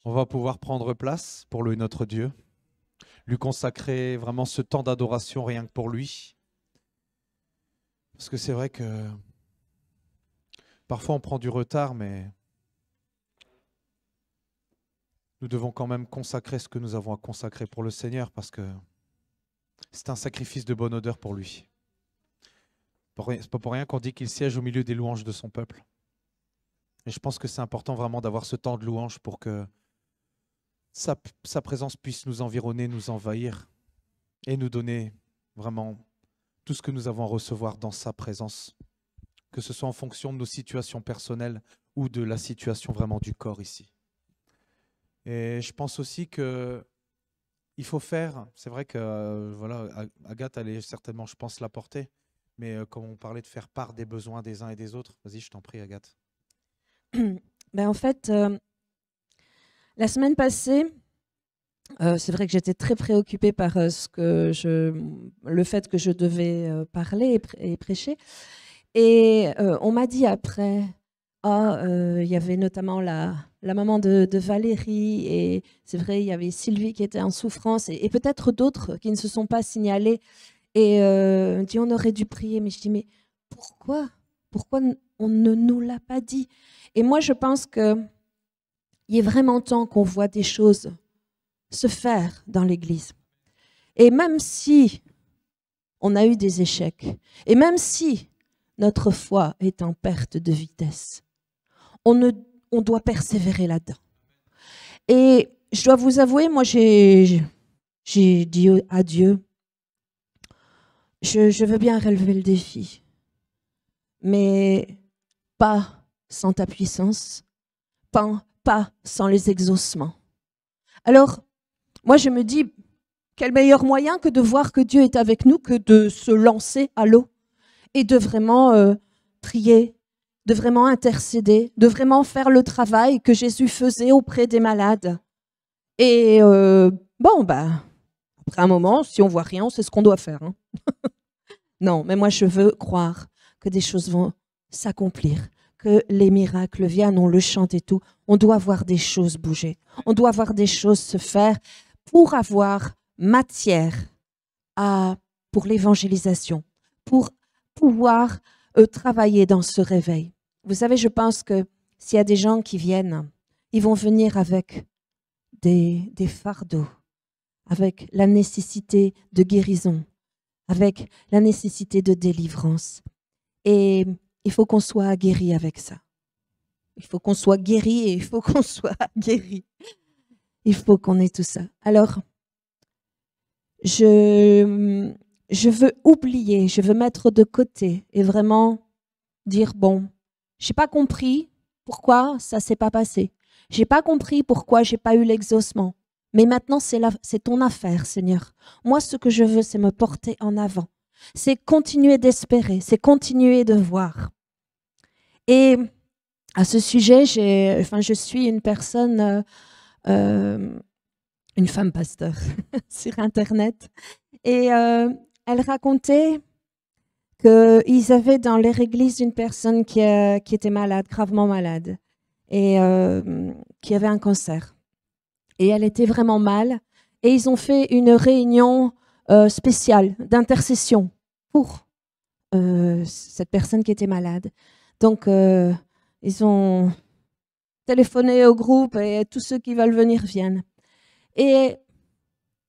On va pouvoir prendre place pour louer notre Dieu, lui consacrer vraiment ce temps d'adoration rien que pour lui. Parce que c'est vrai que parfois on prend du retard, mais nous devons quand même consacrer ce que nous avons à consacrer pour le Seigneur, parce que c'est un sacrifice de bonne odeur pour lui. C'est pas pour rien qu'on dit qu'il siège au milieu des louanges de son peuple. Et je pense que c'est important vraiment d'avoir ce temps de louange pour que sa présence puisse nous environner, nous envahir et nous donner vraiment tout ce que nous avons à recevoir dans sa présence, que ce soit en fonction de nos situations personnelles ou de la situation vraiment du corps ici. Et je pense aussi que il faut faire, c'est vrai que voilà, Agathe allait certainement, je pense, l'apporter, mais comme on parlait de faire part des besoins des uns et des autres, vas-y, je t'en prie, Agathe. En fait, la semaine passée, c'est vrai que j'étais très préoccupée par le fait que je devais parler et prêcher. Et on m'a dit après, il y avait notamment la maman de Valérie, et c'est vrai, il y avait Sylvie qui était en souffrance, et peut-être d'autres qui ne se sont pas signalés. Et dit, on aurait dû prier. Mais je dis, mais pourquoi on ne nous l'a pas dit? Et moi, je pense qu'il est vraiment temps qu'on voit des choses se faire dans l'Église. Et même si on a eu des échecs, et même si notre foi est en perte de vitesse, on doit persévérer là-dedans. Et je dois vous avouer, moi, j'ai dit à Dieu, je veux bien relever le défi, mais pas sans ta puissance, pas sans les exaucements. Alors, moi, je me dis, quel meilleur moyen que de voir que Dieu est avec nous que de se lancer à l'eau et de vraiment prier, de vraiment intercéder, de vraiment faire le travail que Jésus faisait auprès des malades. Et après un moment, si on voit rien, c'est ce qu'on doit faire. Hein. Non, mais moi, je veux croire que des choses vont s'accomplir, que les miracles viennent, on le chante et tout. On doit voir des choses bouger. On doit voir des choses se faire pour avoir matière pour l'évangélisation, pour pouvoir travailler dans ce réveil. Vous savez, je pense que s'il y a des gens qui viennent, ils vont venir avec des fardeaux, avec la nécessité de guérison, avec la nécessité de délivrance. Et il faut qu'on soit guéri avec ça. Il faut qu'on soit guéri et il faut qu'on soit guéri. Il faut qu'on ait tout ça. Alors, je veux oublier, je veux mettre de côté et vraiment dire, bon, j'ai pas compris pourquoi ça s'est pas passé. J'ai pas compris pourquoi j'ai pas eu l'exaucement. Mais maintenant, c'est ton affaire, Seigneur. Moi, ce que je veux, c'est me porter en avant. C'est continuer d'espérer, c'est continuer de voir. Et à ce sujet, je suis une personne, une femme pasteur sur Internet. Et elle racontait qu'ils avaient dans leur église une personne qui était malade, gravement malade, et qui avait un cancer. Et elle était vraiment mal. Et ils ont fait une réunion spéciale d'intercession pour cette personne qui était malade. Donc, ils ont téléphoné au groupe et tous ceux qui veulent venir viennent. Et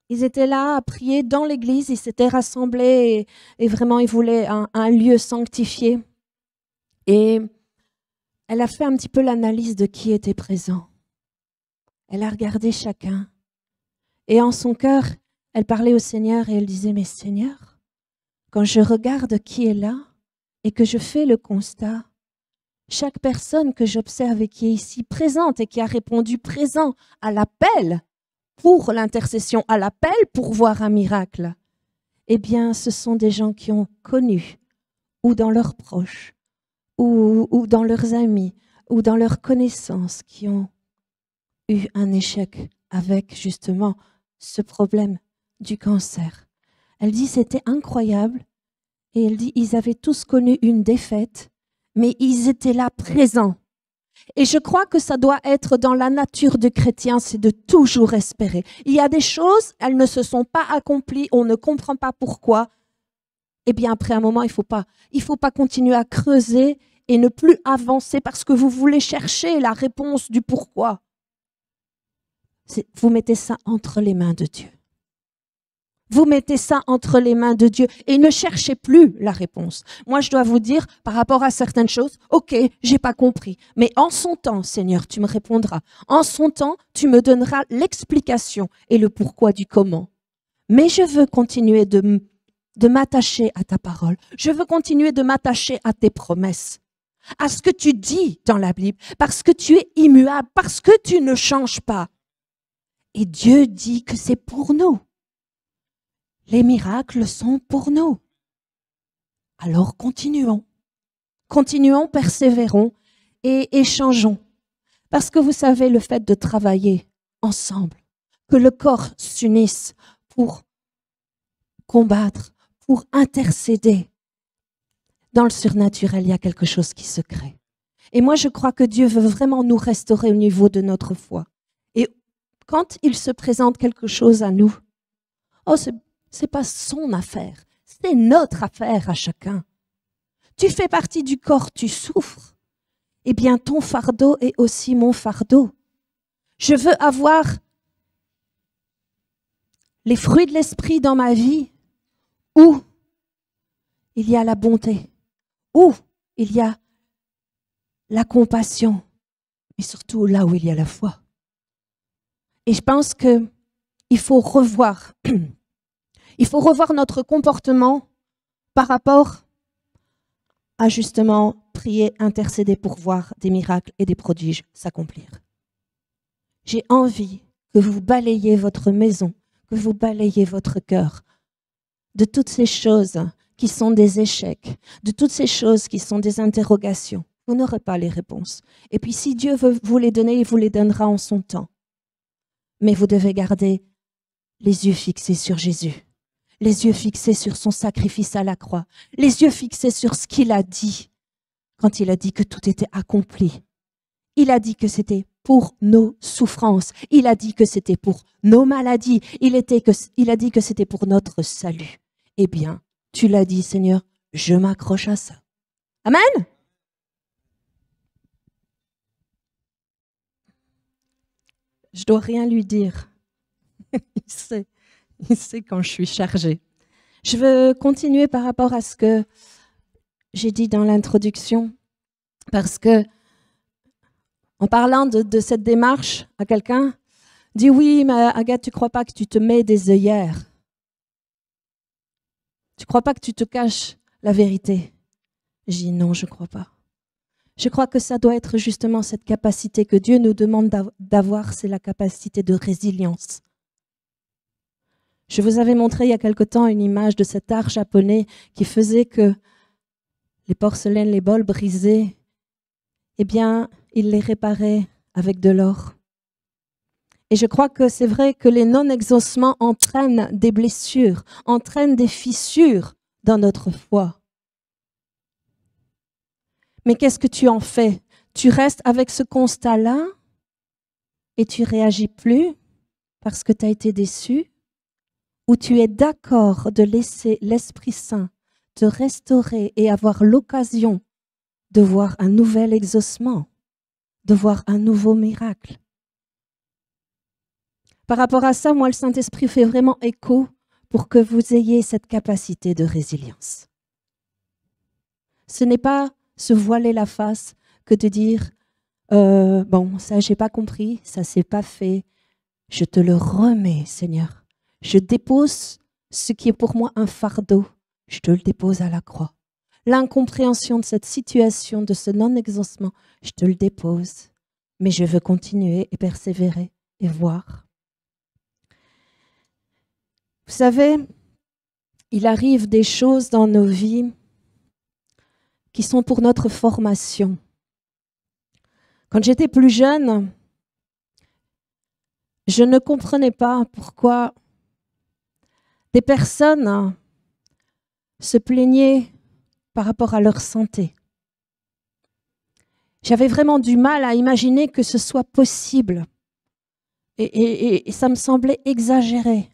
ils étaient là à prier dans l'église, ils s'étaient rassemblés et vraiment ils voulaient un lieu sanctifié. Et elle a fait un petit peu l'analyse de qui était présent. Elle a regardé chacun. Et en son cœur, elle parlait au Seigneur et elle disait, mais Seigneur, quand je regarde qui est là et que je fais le constat, chaque personne que j'observe et qui est ici présente et qui a répondu présent à l'appel pour l'intercession, à l'appel pour voir un miracle, eh bien, ce sont des gens qui ont connu, ou dans leurs proches, ou dans leurs amis, ou dans leurs connaissances, qui ont eu un échec avec justement ce problème du cancer. Elle dit c'était incroyable et elle dit ils avaient tous connu une défaite, mais ils étaient là présents. Et je crois que ça doit être dans la nature du chrétien, c'est de toujours espérer. Il y a des choses, elles ne se sont pas accomplies, on ne comprend pas pourquoi. Eh bien, après un moment, il faut pas continuer à creuser et ne plus avancer parce que vous voulez chercher la réponse du pourquoi. Vous mettez ça entre les mains de Dieu. Vous mettez ça entre les mains de Dieu et ne cherchez plus la réponse. Moi, je dois vous dire, par rapport à certaines choses, ok, j'ai pas compris. Mais en son temps, Seigneur, tu me répondras. En son temps, tu me donneras l'explication et le pourquoi du comment. Mais je veux continuer de m'attacher à ta parole. Je veux continuer de m'attacher à tes promesses, à ce que tu dis dans la Bible, parce que tu es immuable, parce que tu ne changes pas. Et Dieu dit que c'est pour nous. Les miracles sont pour nous. Alors continuons. Continuons, persévérons et échangeons. Parce que vous savez, le fait de travailler ensemble, que le corps s'unisse pour combattre, pour intercéder, dans le surnaturel, il y a quelque chose qui se crée. Et moi, je crois que Dieu veut vraiment nous restaurer au niveau de notre foi. Et quand il se présente quelque chose à nous, oh, c'est pas son affaire, c'est notre affaire à chacun. Tu fais partie du corps, tu souffres. Eh bien, ton fardeau est aussi mon fardeau. Je veux avoir les fruits de l'esprit dans ma vie où il y a la bonté, où il y a la compassion, mais surtout là où il y a la foi. Et je pense qu'il faut revoir. Il faut revoir notre comportement par rapport à justement prier, intercéder pour voir des miracles et des prodiges s'accomplir. J'ai envie que vous balayiez votre maison, que vous balayiez votre cœur de toutes ces choses qui sont des échecs, de toutes ces choses qui sont des interrogations. Vous n'aurez pas les réponses. Et puis si Dieu veut vous les donner, il vous les donnera en son temps. Mais vous devez garder les yeux fixés sur Jésus. Les yeux fixés sur son sacrifice à la croix, les yeux fixés sur ce qu'il a dit quand il a dit que tout était accompli. Il a dit que c'était pour nos souffrances, il a dit que c'était pour nos maladies, il a dit que c'était pour notre salut. Eh bien, tu l'as dit, Seigneur, je m'accroche à ça. Amen. Je dois rien lui dire. Il sait quand je suis chargée. Je veux continuer par rapport à ce que j'ai dit dans l'introduction, parce que en parlant de cette démarche à quelqu'un, dit oui, mais Agathe, tu ne crois pas que tu te mets des œillères? Tu ne crois pas que tu te caches la vérité? Je dis non, je ne crois pas. Je crois que ça doit être justement cette capacité que Dieu nous demande d'avoir, c'est la capacité de résilience. Je vous avais montré il y a quelque temps une image de cet art japonais qui faisait que les porcelaines, les bols brisés, eh bien, il les réparait avec de l'or. Et je crois que c'est vrai que les non-exaucements entraînent des blessures, entraînent des fissures dans notre foi. Mais qu'est-ce que tu en fais? Tu restes avec ce constat-là et tu réagis plus parce que tu as été déçu? Ou tu es d'accord de laisser l'Esprit Saint te restaurer et avoir l'occasion de voir un nouvel exaucement, de voir un nouveau miracle? Par rapport à ça, moi, le Saint-Esprit fait vraiment écho pour que vous ayez cette capacité de résilience. Ce n'est pas se voiler la face que de dire bon, ça, j'ai pas compris, ça s'est pas fait. Je te le remets, Seigneur. Je dépose ce qui est pour moi un fardeau. Je te le dépose à la croix. L'incompréhension de cette situation, de ce non-exaucement, je te le dépose. Mais je veux continuer et persévérer et voir. Vous savez, il arrive des choses dans nos vies qui sont pour notre formation. Quand j'étais plus jeune, je ne comprenais pas pourquoi des personnes se plaignaient par rapport à leur santé. J'avais vraiment du mal à imaginer que ce soit possible. Et ça me semblait exagéré.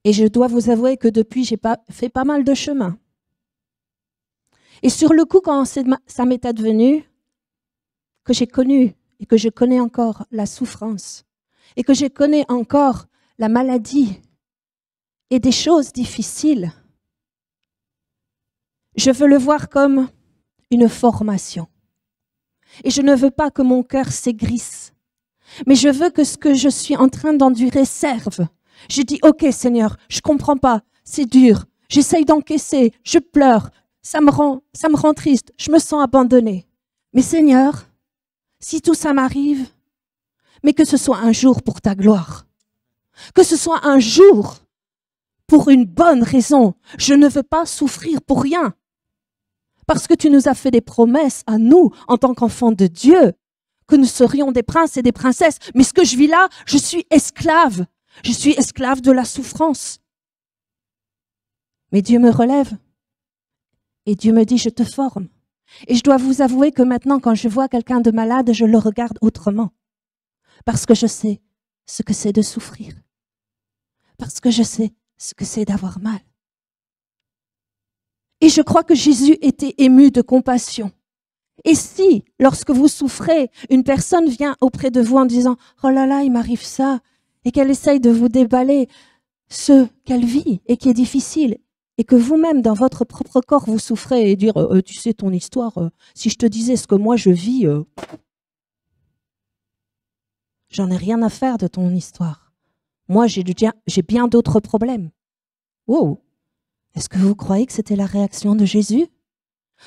Et je dois vous avouer que depuis, j'ai fait pas mal de chemin. Et sur le coup, quand ça m'est advenu, que j'ai connu et que je connais encore la souffrance, et que je connais encore la maladie et des choses difficiles, je veux le voir comme une formation. Et je ne veux pas que mon cœur s'aigrisse, mais je veux que ce que je suis en train d'endurer serve. Je dis, ok Seigneur, je comprends pas, c'est dur, j'essaye d'encaisser, je pleure, ça me rend triste, je me sens abandonnée. Mais Seigneur, si tout ça m'arrive, mais que ce soit un jour pour ta gloire, que ce soit un jour pour une bonne raison. Je ne veux pas souffrir pour rien. Parce que tu nous as fait des promesses à nous, en tant qu'enfants de Dieu, que nous serions des princes et des princesses. Mais ce que je vis là, je suis esclave. Je suis esclave de la souffrance. Mais Dieu me relève. Et Dieu me dit, je te forme. Et je dois vous avouer que maintenant, quand je vois quelqu'un de malade, je le regarde autrement. Parce que je sais ce que c'est de souffrir. Parce que je sais ce que c'est d'avoir mal. Et je crois que Jésus était ému de compassion. Et si, lorsque vous souffrez, une personne vient auprès de vous en disant « Oh là là, il m'arrive ça », et qu'elle essaye de vous déballer ce qu'elle vit et qui est difficile, et que vous-même, dans votre propre corps, vous souffrez et dire « Tu sais, ton histoire, si je te disais ce que moi je vis, j'en ai rien à faire de ton histoire. Moi, j'ai bien d'autres problèmes. » Wow! Est-ce que vous croyez que c'était la réaction de Jésus?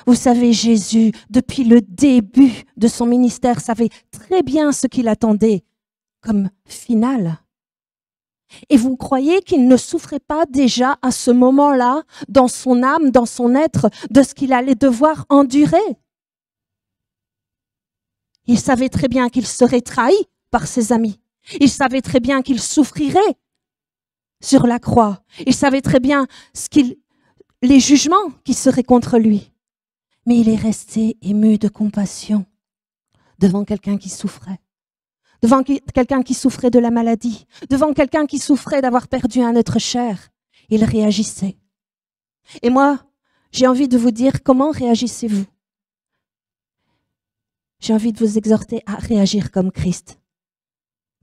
Vous savez, Jésus, depuis le début de son ministère, savait très bien ce qu'il attendait comme finale. Et vous croyez qu'il ne souffrait pas déjà à ce moment-là, dans son âme, dans son être, de ce qu'il allait devoir endurer? Il savait très bien qu'il serait trahi par ses amis. Il savait très bien qu'il souffrirait sur la croix. Il savait très bien les jugements qui seraient contre lui. Mais il est resté ému de compassion devant quelqu'un qui souffrait, devant quelqu'un qui souffrait de la maladie, devant quelqu'un qui souffrait d'avoir perdu un être cher. Il réagissait. Et moi, j'ai envie de vous dire, comment réagissez-vous? J'ai envie de vous exhorter à réagir comme Christ.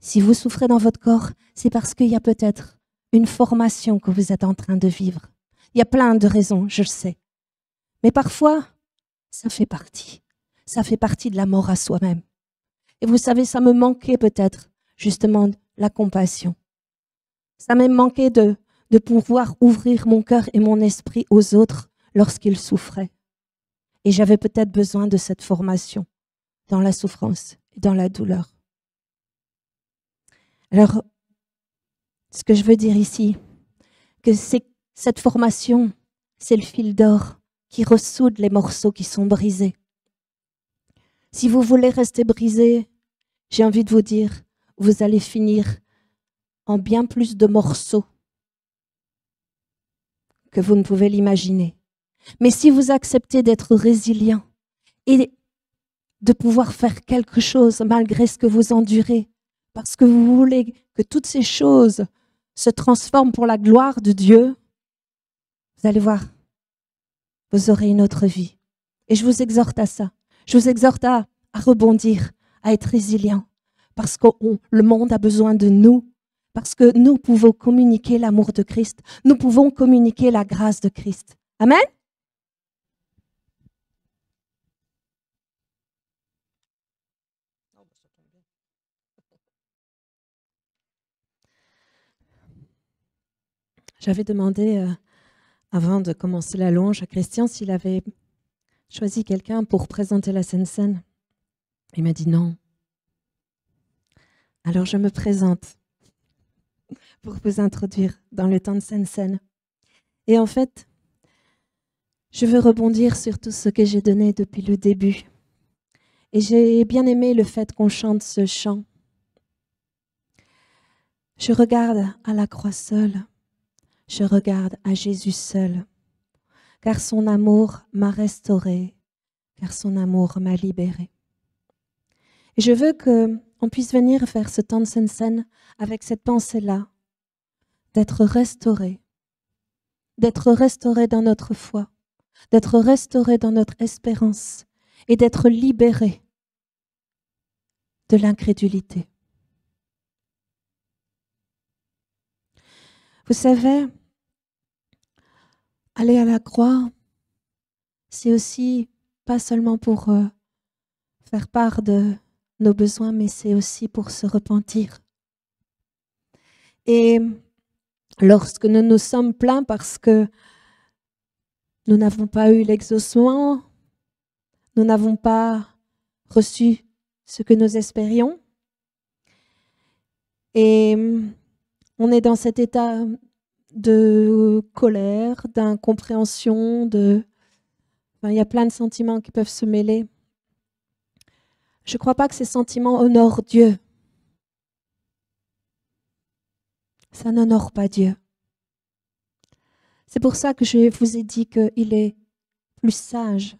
Si vous souffrez dans votre corps, c'est parce qu'il y a peut-être une formation que vous êtes en train de vivre. Il y a plein de raisons, je le sais. Mais parfois, ça fait partie. Ça fait partie de la mort à soi-même. Et vous savez, ça me manquait peut-être, justement, la compassion. Ça m'a manqué de pouvoir ouvrir mon cœur et mon esprit aux autres lorsqu'ils souffraient. Et j'avais peut-être besoin de cette formation dans la souffrance et dans la douleur. Alors, ce que je veux dire ici, que cette formation, c'est le fil d'or qui ressoude les morceaux qui sont brisés. Si vous voulez rester brisé, j'ai envie de vous dire, vous allez finir en bien plus de morceaux que vous ne pouvez l'imaginer. Mais si vous acceptez d'être résilient et de pouvoir faire quelque chose malgré ce que vous endurez, parce que vous voulez que toutes ces choses se transforment pour la gloire de Dieu, vous allez voir, vous aurez une autre vie. Et je vous exhorte à ça. Je vous exhorte à rebondir, à être résilient, parce que le monde a besoin de nous, parce que nous pouvons communiquer l'amour de Christ, nous pouvons communiquer la grâce de Christ. Amen? J'avais demandé, avant de commencer la louange, à Christian s'il avait choisi quelqu'un pour présenter la Sainte Seine. Il m'a dit non. Alors je me présente pour vous introduire dans le temps de Sainte Seine. Et en fait, je veux rebondir sur tout ce que j'ai donné depuis le début. Et j'ai bien aimé le fait qu'on chante ce chant. Je regarde à la croix seule. Je regarde à Jésus seul, car son amour m'a restauré, car son amour m'a libérée. Et je veux qu'on puisse venir faire ce temps de Sainte-Seine avec cette pensée-là, d'être restauré dans notre foi, d'être restauré dans notre espérance et d'être libéré de l'incrédulité. Vous savez, aller à la croix, c'est aussi pas seulement pour faire part de nos besoins, mais c'est aussi pour se repentir. Et lorsque nous nous sommes plaints parce que nous n'avons pas eu l'exaucement, nous n'avons pas reçu ce que nous espérions, et on est dans cet état de colère, d'incompréhension, il y a plein de sentiments qui peuvent se mêler. Je ne crois pas que ces sentiments honorent Dieu. Ça n'honore pas Dieu. C'est pour ça que je vous ai dit qu'il est plus sage,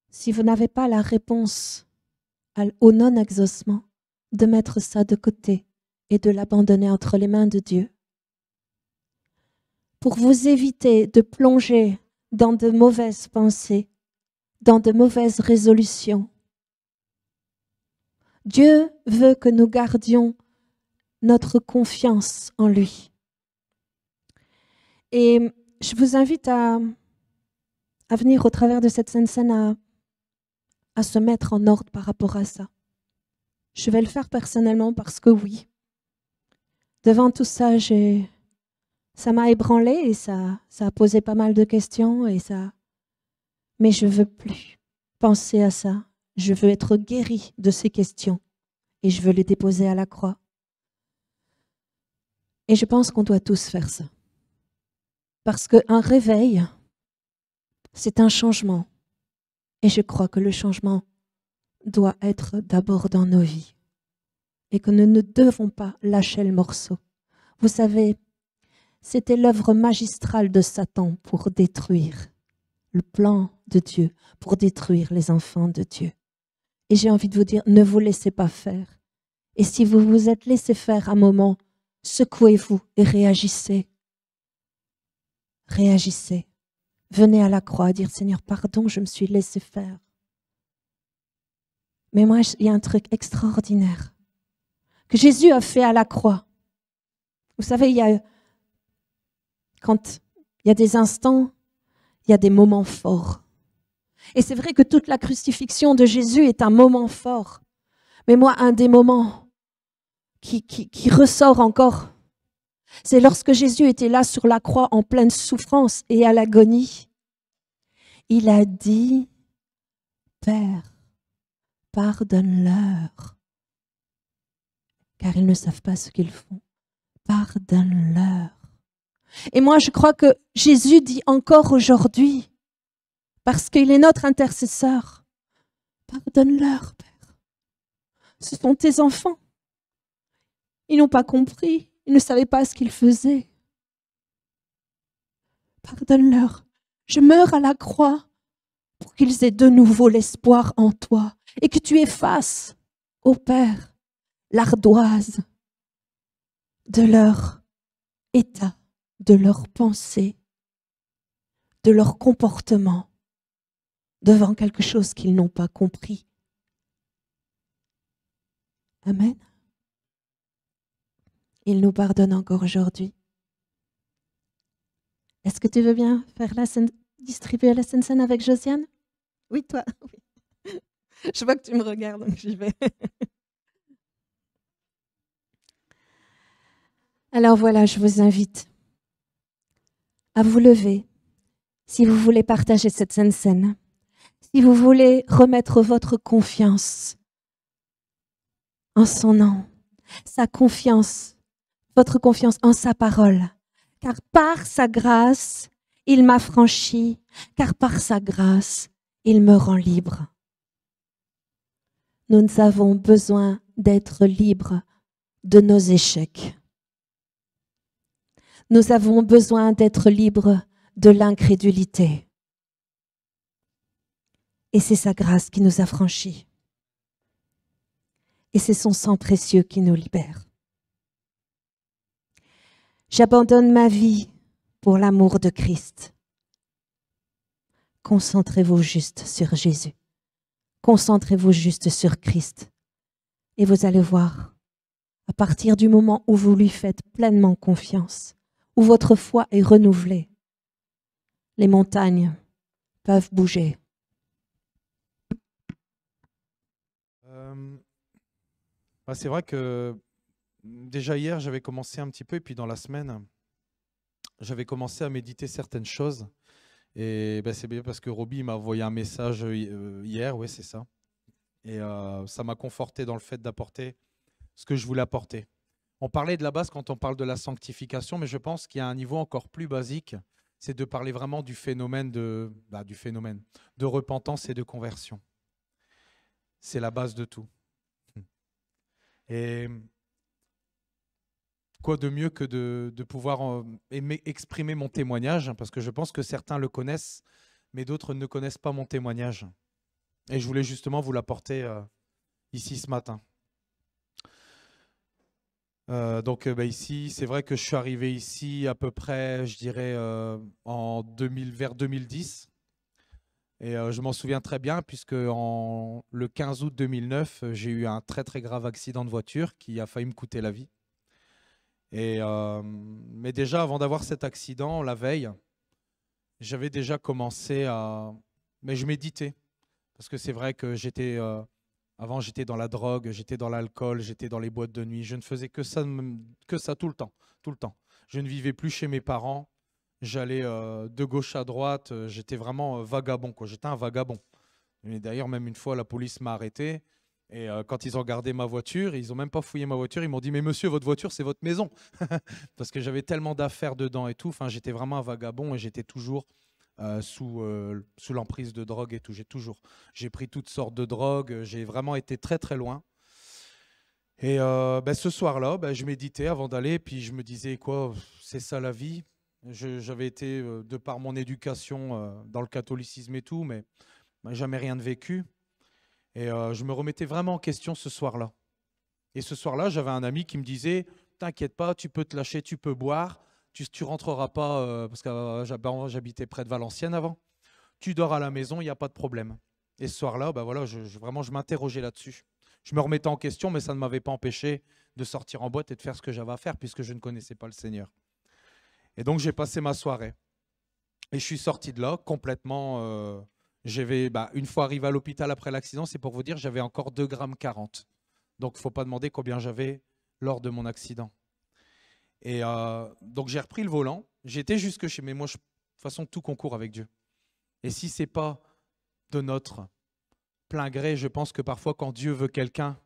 si vous n'avez pas la réponse au non-exaucement, de mettre ça de côté et de l'abandonner entre les mains de Dieu. Pour vous éviter de plonger dans de mauvaises pensées, dans de mauvaises résolutions. Dieu veut que nous gardions notre confiance en lui. Et je vous invite à venir au travers de cette Sainte-Seine à se mettre en ordre par rapport à ça. Je vais le faire personnellement parce que oui, devant tout ça, ça m'a ébranlé et ça a posé pas mal de questions. Mais je ne veux plus penser à ça. Je veux être guérie de ces questions et je veux les déposer à la croix. Et je pense qu'on doit tous faire ça. Parce qu'un réveil, c'est un changement. Et je crois que le changement doit être d'abord dans nos vies. Et que nous ne devons pas lâcher le morceau. Vous savez, c'était l'œuvre magistrale de Satan pour détruire le plan de Dieu, pour détruire les enfants de Dieu. Et j'ai envie de vous dire, ne vous laissez pas faire. Et si vous vous êtes laissé faire un moment, secouez-vous et réagissez. Réagissez. Venez à la croix et dire, Seigneur, pardon, je me suis laissé faire. Mais moi, il y a un truc extraordinaire que Jésus a fait à la croix. Vous savez, quand il y a des instants, il y a des moments forts. Et c'est vrai que toute la crucifixion de Jésus est un moment fort. Mais moi, un des moments qui ressort encore, c'est lorsque Jésus était là sur la croix en pleine souffrance et à l'agonie. Il a dit, Père, pardonne-leur, car ils ne savent pas ce qu'ils font. Pardonne-leur. Et moi, je crois que Jésus dit encore aujourd'hui, parce qu'il est notre intercesseur, pardonne-leur, Père. Ce sont tes enfants. Ils n'ont pas compris. Ils ne savaient pas ce qu'ils faisaient. Pardonne-leur. Je meurs à la croix pour qu'ils aient de nouveau l'espoir en toi et que tu effaces, ô Père, l'ardoise de leur état, de leur pensée, de leur comportement devant quelque chose qu'ils n'ont pas compris. Amen. Il nous pardonne encore aujourd'hui. Est-ce que tu veux bien faire distribuer la Sainte-Seine avec Josiane? Oui, toi. Oui. Je vois que tu me regardes, donc j'y vais. Alors voilà, je vous invite à vous lever si vous voulez partager cette Sainte-Seine, si vous voulez remettre votre confiance en son nom, sa confiance, votre confiance en sa parole. Car par sa grâce, il m'a franchi, car par sa grâce, il me rend libre. Nous avons besoin d'être libres de nos échecs. Nous avons besoin d'être libres de l'incrédulité. Et c'est sa grâce qui nous affranchit. Et c'est son sang précieux qui nous libère. J'abandonne ma vie pour l'amour de Christ. Concentrez-vous juste sur Jésus. Concentrez-vous juste sur Christ. Et vous allez voir, à partir du moment où vous lui faites pleinement confiance, où votre foi est renouvelée, les montagnes peuvent bouger. C'est vrai que déjà hier, j'avais commencé un petit peu, et puis dans la semaine, j'avais commencé à méditer certaines choses. Et c'est bien parce que Roby m'a envoyé un message hier, oui, c'est ça. Et ça m'a conforté dans le fait d'apporter ce que je voulais apporter. On parlait de la base quand on parle de la sanctification, mais je pense qu'il y a un niveau encore plus basique, c'est de parler vraiment du phénomène de repentance et de conversion. C'est la base de tout. Et quoi de mieux que de pouvoir exprimer mon témoignage, parce que je pense que certains le connaissent, mais d'autres ne connaissent pas mon témoignage. Et je voulais justement vous l'apporter ici ce matin. Ici, c'est vrai que je suis arrivé ici à peu près, je dirais, vers 2010. Et je m'en souviens très bien puisque le 15 août 2009, j'ai eu un très très grave accident de voiture qui a failli me coûter la vie. Mais déjà, avant d'avoir cet accident, la veille, j'avais déjà commencé mais je méditais. Parce que c'est vrai que avant, j'étais dans la drogue, j'étais dans l'alcool, j'étais dans les boîtes de nuit. Je ne faisais que ça tout le temps, tout le temps. Je ne vivais plus chez mes parents. J'allais de gauche à droite. J'étais vraiment vagabond, quoi. J'étais un vagabond. Et d'ailleurs, même une fois, la police m'a arrêté. Et quand ils ont regardé ma voiture, ils n'ont même pas fouillé ma voiture. Ils m'ont dit, mais monsieur, votre voiture, c'est votre maison. Parce que j'avais tellement d'affaires dedans et tout. Enfin, j'étais vraiment un vagabond et j'étais toujours sous l'emprise de drogue et tout. J'ai pris toutes sortes de drogues. J'ai vraiment été très, très loin. Et ce soir-là, je méditais avant d'aller. Puis je me disais, quoi, c'est ça la vie. J'avais été, de par mon éducation, dans le catholicisme et tout, mais jamais rien de vécu. Et je me remettais vraiment en question ce soir-là. Et ce soir-là, j'avais un ami qui me disait, t'inquiète pas, tu peux te lâcher, tu peux boire, tu rentreras pas, parce que j'habitais près de Valenciennes avant, tu dors à la maison, il n'y a pas de problème. Et ce soir-là, voilà, vraiment, je m'interrogeais là-dessus. Je me remettais en question, mais ça ne m'avait pas empêché de sortir en boîte et de faire ce que j'avais à faire, puisque je ne connaissais pas le Seigneur. Et donc, j'ai passé ma soirée. Et je suis sorti de là complètement... une fois arrivé à l'hôpital après l'accident, c'est pour vous dire, j'avais encore 2,40 grammes. Donc, il ne faut pas demander combien j'avais lors de mon accident. Et donc, j'ai repris le volant. J'étais jusque chez... Mais moi, de toute façon, tout concourt avec Dieu. Et si ce n'est pas de notre plein gré, je pense que parfois, quand Dieu veut quelqu'un,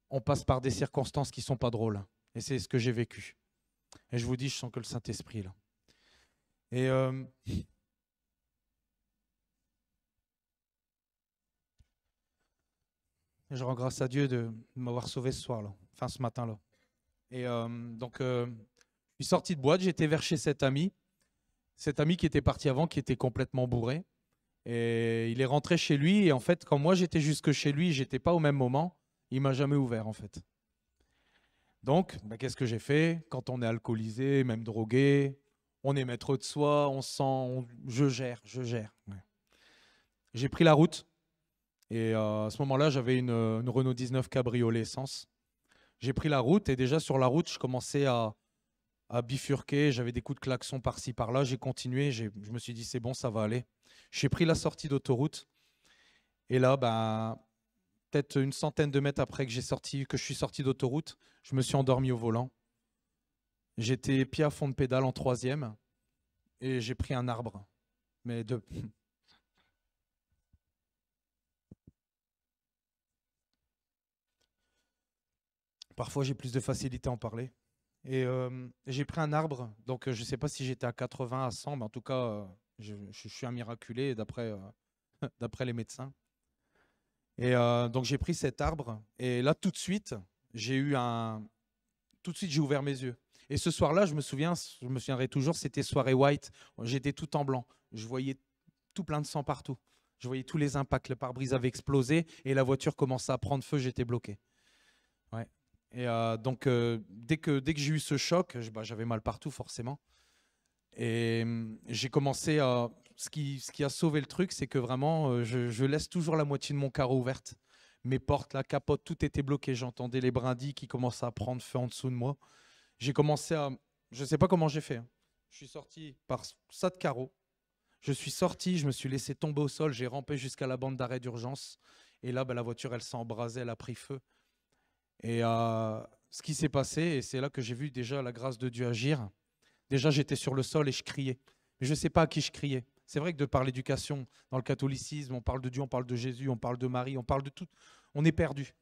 on passe par des circonstances qui ne sont pas drôles. Et c'est ce que j'ai vécu. Et je vous dis, je sens que le Saint-Esprit est là. Et je rends grâce à Dieu de m'avoir sauvé ce soir-là, enfin ce matin-là. Et je suis sorti de boîte, j'étais vers chez cet ami qui était parti avant, qui était complètement bourré. Et il est rentré chez lui, et en fait, quand moi j'étais jusque chez lui, j'étais pas au même moment, il m'a jamais ouvert en fait. Donc, qu'est-ce que j'ai fait? Quand on est alcoolisé, même drogué, on est maître de soi, je gère. Ouais. J'ai pris la route. Et à ce moment-là, j'avais une Renault 19 cabriolet essence. J'ai pris la route et déjà sur la route, je commençais à bifurquer. J'avais des coups de klaxon par-ci, par-là. J'ai continué. Je me suis dit, c'est bon, ça va aller. J'ai pris la sortie d'autoroute. Et là, peut-être une centaine de mètres après que je suis sorti d'autoroute, je me suis endormi au volant. J'étais pied à fond de pédale en 3e et j'ai pris un arbre. Mais Parfois, j'ai plus de facilité à en parler. Et j'ai pris un arbre. Donc, je ne sais pas si j'étais à 80, à 100, mais en tout cas, je suis un miraculé d'après les médecins. Et donc, j'ai pris cet arbre. Et là, tout de suite, j'ai ouvert mes yeux. Et ce soir-là, je me souviendrai toujours, c'était soirée white. J'étais tout en blanc. Je voyais tout plein de sang partout. Je voyais tous les impacts. Le pare-brise avait explosé et la voiture commençait à prendre feu. J'étais bloqué. Ouais. Et donc, dès que j'ai eu ce choc, j'avais mal partout forcément. Et j'ai commencé à... Ce qui a sauvé le truc, c'est que vraiment, je laisse toujours la moitié de mon carreau ouverte. Mes portes, la capote, tout était bloqué. J'entendais les brindilles qui commençaient à prendre feu en dessous de moi. J'ai commencé à... Je ne sais pas comment j'ai fait. Je suis sorti par ça de carreau. Je suis sorti, je me suis laissé tomber au sol. J'ai rampé jusqu'à la bande d'arrêt d'urgence. Et là, la voiture, elle s'est embrasée, elle a pris feu. Et ce qui s'est passé, et c'est là que j'ai vu déjà la grâce de Dieu agir. Déjà, j'étais sur le sol et je criais. Mais je ne sais pas à qui je criais. C'est vrai que de par l'éducation, dans le catholicisme, on parle de Dieu, on parle de Jésus, on parle de Marie, on parle de tout. On est perdu.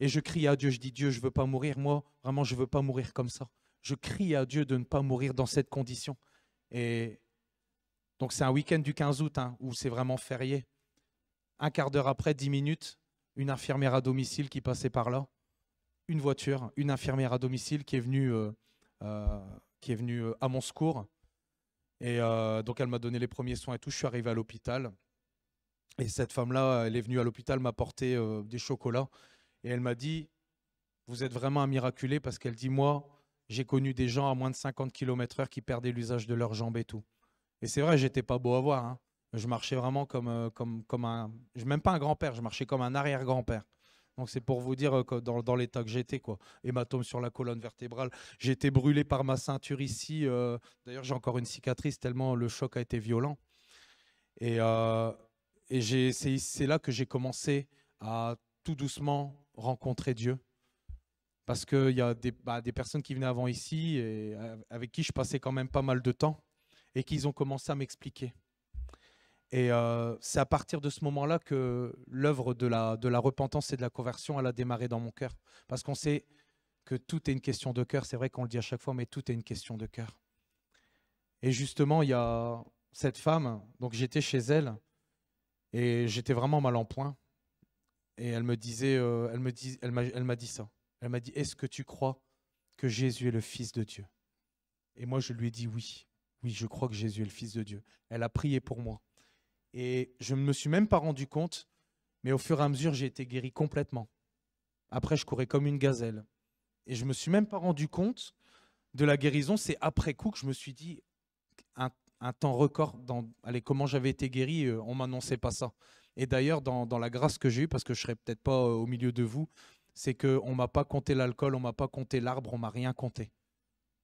Et je crie à Dieu, je dis Dieu, je ne veux pas mourir. Moi, vraiment, je ne veux pas mourir comme ça. Je crie à Dieu de ne pas mourir dans cette condition. Et donc, c'est un week-end du 15 août où c'est vraiment férié. Un quart d'heure après, 10 minutes, une infirmière à domicile qui passait par là. Une voiture, une infirmière à domicile qui est venue à mon secours. Et donc, elle m'a donné les premiers soins et tout. Je suis arrivé à l'hôpital. Et cette femme-là, elle est venue à l'hôpital m'apporter des chocolats. Et elle m'a dit, vous êtes vraiment un miraculé parce qu'elle dit, moi, j'ai connu des gens à moins de 50 km/h qui perdaient l'usage de leurs jambes et tout. Et c'est vrai, j'étais pas beau à voir. Hein. Je marchais vraiment comme un... Même pas un grand-père, je marchais comme un arrière-grand-père. Donc c'est pour vous dire dans l'état que j'étais, quoi. Hématome sur la colonne vertébrale. J'ai été brûlé par ma ceinture ici. D'ailleurs, j'ai encore une cicatrice tellement le choc a été violent. Et c'est là que j'ai commencé à tout doucement rencontrer Dieu. Parce qu'il y a des personnes qui venaient avant ici et avec qui je passais quand même pas mal de temps et qu'ils ont commencé à m'expliquer. Et c'est à partir de ce moment-là que l'œuvre de la repentance et de la conversion, elle a démarré dans mon cœur. Parce qu'on sait que tout est une question de cœur. C'est vrai qu'on le dit à chaque fois, mais tout est une question de cœur. Et justement, il y a cette femme, donc j'étais chez elle, et j'étais vraiment mal en point. Et elle me disait, elle m'a dit ça. Elle m'a dit, est-ce que tu crois que Jésus est le Fils de Dieu? Et moi, je lui ai dit oui. Oui, je crois que Jésus est le Fils de Dieu. Elle a prié pour moi. Et je ne me suis même pas rendu compte, mais au fur et à mesure, j'ai été guéri complètement. Après, je courais comme une gazelle. Et je ne me suis même pas rendu compte de la guérison. C'est après coup que je me suis dit, un temps record, allez, comment j'avais été guéri, on ne m'annonçait pas ça. Et d'ailleurs, dans la grâce que j'ai eue, parce que je ne serais peut-être pas au milieu de vous, c'est qu'on ne m'a pas compté l'alcool, on ne m'a pas compté l'arbre, on ne m'a rien compté.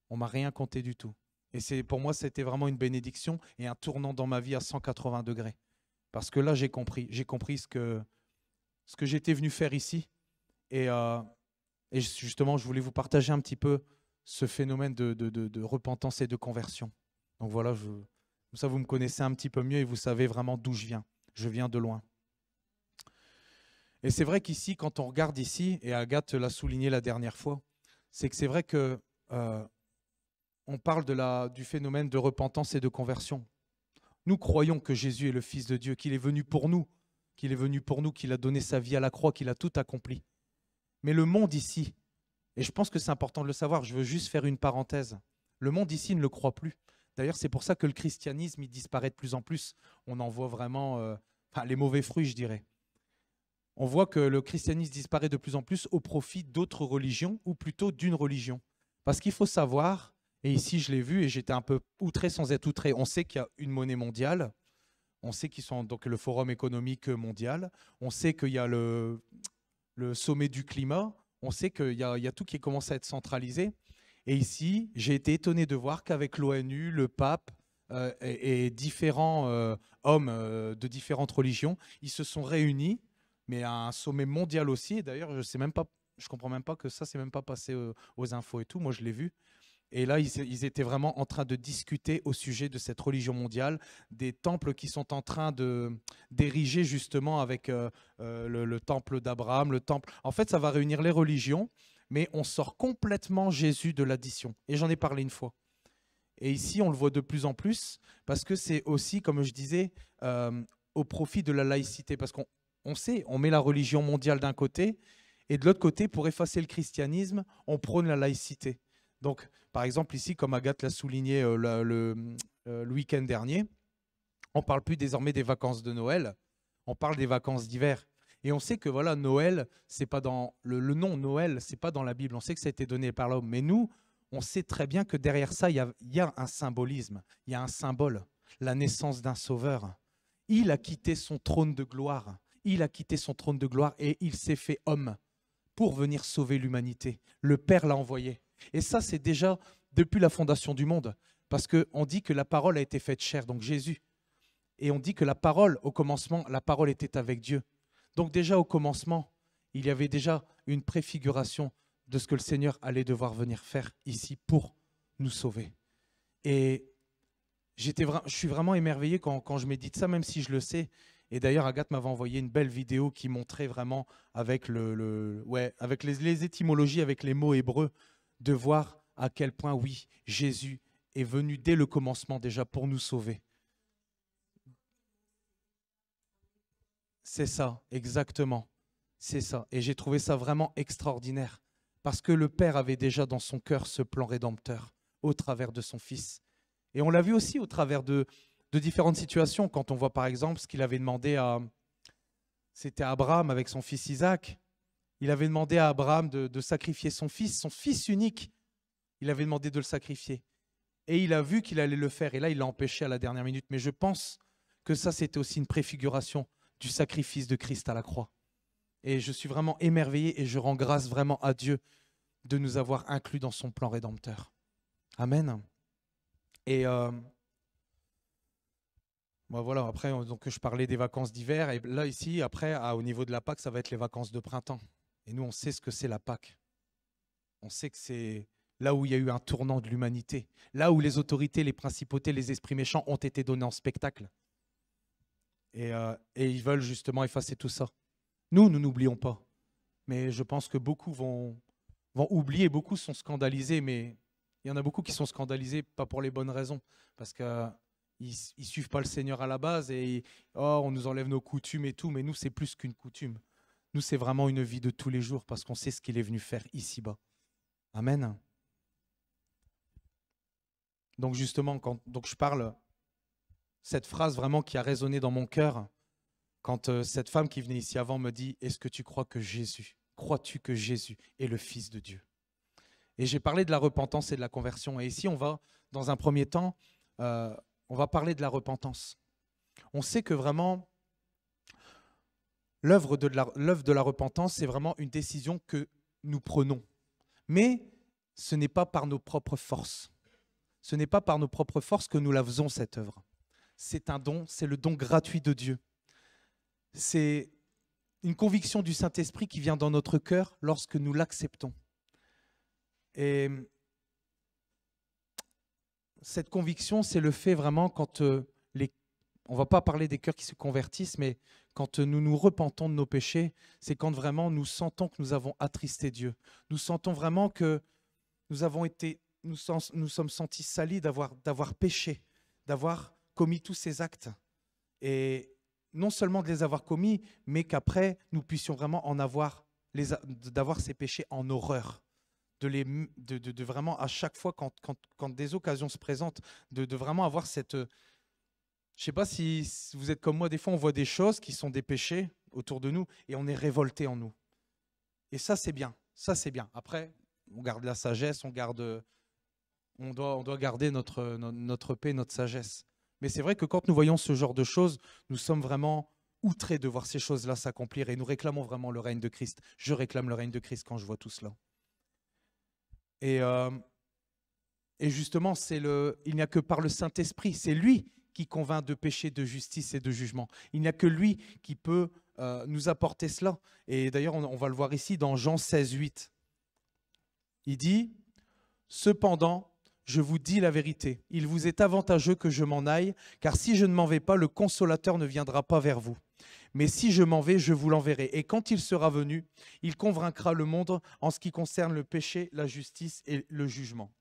On ne m'a rien compté du tout. Et pour moi, c'était vraiment une bénédiction et un tournant dans ma vie à 180 degrés. Parce que là, j'ai compris ce que j'étais venu faire ici. Et justement, je voulais vous partager un petit peu ce phénomène de repentance et de conversion. Donc voilà, comme ça, vous me connaissez un petit peu mieux et vous savez vraiment d'où je viens. Je viens de loin. Et c'est vrai qu'ici, quand on regarde ici, et Agathe l'a souligné la dernière fois, c'est que c'est vrai que on parle du phénomène de repentance et de conversion. Nous croyons que Jésus est le Fils de Dieu, qu'il est venu pour nous, qu'il a donné sa vie à la croix, qu'il a tout accompli. Mais le monde ici, et je pense que c'est important de le savoir, je veux juste faire une parenthèse, le monde ici ne le croit plus. D'ailleurs, c'est pour ça que le christianisme, il disparaît de plus en plus. On en voit vraiment les mauvais fruits, je dirais. On voit que le christianisme disparaît de plus en plus au profit d'autres religions, ou plutôt d'une religion. Parce qu'il faut savoir, et ici je l'ai vu et j'étais un peu outré sans être outré, on sait qu'il y a une monnaie mondiale, on sait qu'ils sont donc le Forum économique mondial, on sait qu'il y a le sommet du climat, on sait qu'il y a tout qui commence à être centralisé. Et ici, j'ai été étonné de voir qu'avec l'ONU, le pape et différents hommes de différentes religions, ils se sont réunis, mais à un sommet mondial aussi. Et d'ailleurs, je comprends même pas que ça s'est même pas passé aux infos et tout. Moi, je l'ai vu. Et là, ils étaient vraiment en train de discuter au sujet de cette religion mondiale, des temples qui sont en train d'ériger justement avec le temple d'Abraham, le temple. En fait, ça va réunir les religions, mais on sort complètement Jésus de l'addition. Et j'en ai parlé une fois. Et ici, on le voit de plus en plus, parce que c'est aussi, comme je disais, au profit de la laïcité. Parce qu'on sait, on met la religion mondiale d'un côté, et de l'autre côté, pour effacer le christianisme, on prône la laïcité. Donc, par exemple, ici, comme Agathe l'a souligné le week-end dernier, on ne parle plus désormais des vacances de Noël, On parle des vacances d'hiver. Et on sait que voilà, Noël, c'est pas dans le nom Noël, c'est pas dans la Bible. On sait que ça a été donné par l'homme. Mais nous, on sait très bien que derrière ça, il y a un symbolisme, il y a un symbole, la naissance d'un sauveur. Il a quitté son trône de gloire. Il a quitté son trône de gloire et il s'est fait homme pour venir sauver l'humanité. Le Père l'a envoyé. Et ça, c'est déjà depuis la fondation du monde. Parce qu'on dit que la parole a été faite chair, donc Jésus. Et on dit que la parole, au commencement, la parole était avec Dieu. Donc déjà au commencement, il y avait déjà une préfiguration de ce que le Seigneur allait devoir venir faire ici pour nous sauver. Et je suis vraiment émerveillé quand je médite ça, même si je le sais. Et d'ailleurs, Agathe m'avait envoyé une belle vidéo qui montrait vraiment avec, avec les étymologies, avec les mots hébreux, de voir à quel point, oui, Jésus est venu dès le commencement déjà pour nous sauver. C'est ça, exactement. C'est ça. Et j'ai trouvé ça vraiment extraordinaire. Parce que le Père avait déjà dans son cœur ce plan rédempteur au travers de son Fils. Et on l'a vu aussi au travers de différentes situations. Quand on voit par exemple ce qu'il avait demandé à... C'était Abraham avec son fils Isaac. Il avait demandé à Abraham de sacrifier son fils unique. Il avait demandé de le sacrifier. Et il a vu qu'il allait le faire. Et là, il l'a empêché à la dernière minute. Mais je pense que ça, c'était aussi une préfiguration du sacrifice de Christ à la croix. Et je suis vraiment émerveillé et je rends grâce vraiment à Dieu de nous avoir inclus dans son plan rédempteur. Amen. Et voilà, après, donc, je parlais des vacances d'hiver. Et là, ici, après, au niveau de la Pâque, ça va être les vacances de printemps. Et nous, on sait ce que c'est la Pâque. On sait que c'est là où il y a eu un tournant de l'humanité. Là où les autorités, les principautés, les esprits méchants ont été donnés en spectacle. Et ils veulent justement effacer tout ça. Nous n'oublions pas. Mais je pense que beaucoup vont oublier, beaucoup sont scandalisés, mais il y en a beaucoup qui sont scandalisés, pas pour les bonnes raisons, parce qu'ils ne suivent pas le Seigneur à la base et on nous enlève nos coutumes et tout, mais nous, c'est plus qu'une coutume. Nous, c'est vraiment une vie de tous les jours, parce qu'on sait ce qu'il est venu faire ici-bas. Amen. Donc justement, donc je parle, cette phrase vraiment qui a résonné dans mon cœur, quand cette femme qui venait ici avant me dit « Est-ce que tu crois-tu que Jésus est le Fils de Dieu ?» Et j'ai parlé de la repentance et de la conversion. Et ici, on va, dans un premier temps, on va parler de la repentance. On sait que vraiment, l'œuvre de la repentance, c'est vraiment une décision que nous prenons. Mais ce n'est pas par nos propres forces. Ce n'est pas par nos propres forces que nous la faisons, cette œuvre. C'est un don, c'est le don gratuit de Dieu. C'est une conviction du Saint-Esprit qui vient dans notre cœur lorsque nous l'acceptons. Et cette conviction, c'est le fait vraiment quand on ne va pas parler des cœurs qui se convertissent, mais quand nous nous repentons de nos péchés, c'est quand vraiment nous sentons que nous avons attristé Dieu. Nous sentons vraiment que nous sommes sentis salis d'avoir péché, d'avoir commis tous ces actes. Et non seulement de les avoir commis, mais qu'après, nous puissions vraiment d'avoir ces péchés en horreur. De vraiment, à chaque fois, quand des occasions se présentent, de vraiment avoir cette... Je ne sais pas si vous êtes comme moi, des fois, on voit des choses qui sont des péchés autour de nous et on est révolté en nous. Et ça, c'est bien. Ça, c'est bien. Après, on garde la sagesse, on doit garder notre paix, notre sagesse. Mais c'est vrai que quand nous voyons ce genre de choses, nous sommes vraiment outrés de voir ces choses-là s'accomplir et nous réclamons vraiment le règne de Christ. Je réclame le règne de Christ quand je vois tout cela. Et justement, il n'y a que par le Saint-Esprit, c'est lui qui convainc de péché, de justice et de jugement. Il n'y a que lui qui peut nous apporter cela. Et d'ailleurs, on va le voir ici dans Jean 16, 8. Il dit « Cependant, je vous dis la vérité, il vous est avantageux que je m'en aille, car si je ne m'en vais pas, le Consolateur ne viendra pas vers vous. Mais si je m'en vais, je vous l'enverrai. Et quand il sera venu, il convaincra le monde en ce qui concerne le péché, la justice et le jugement. »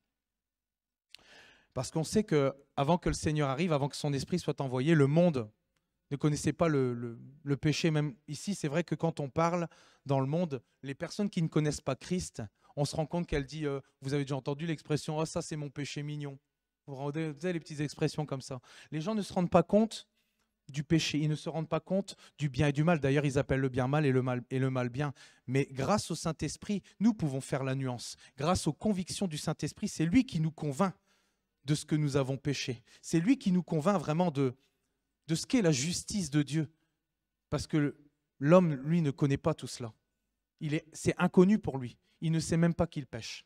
Parce qu'on sait qu'avant que le Seigneur arrive, avant que son esprit soit envoyé, le monde ne connaissait pas le péché. Même ici, c'est vrai que quand on parle dans le monde, les personnes qui ne connaissent pas Christ, on se rend compte qu'elle dit, vous avez déjà entendu l'expression « Oh, ça c'est mon péché mignon ». Vous avez les petites expressions comme ça. Les gens ne se rendent pas compte du péché. Ils ne se rendent pas compte du bien et du mal. D'ailleurs, ils appellent le bien mal et le mal bien. Mais grâce au Saint-Esprit, nous pouvons faire la nuance. Grâce aux convictions du Saint-Esprit, c'est lui qui nous convainc de ce que nous avons péché. C'est lui qui nous convainc vraiment de ce qu'est la justice de Dieu. Parce que l'homme, lui, ne connaît pas tout cela. C'est inconnu pour lui. Il ne sait même pas qu'il pêche.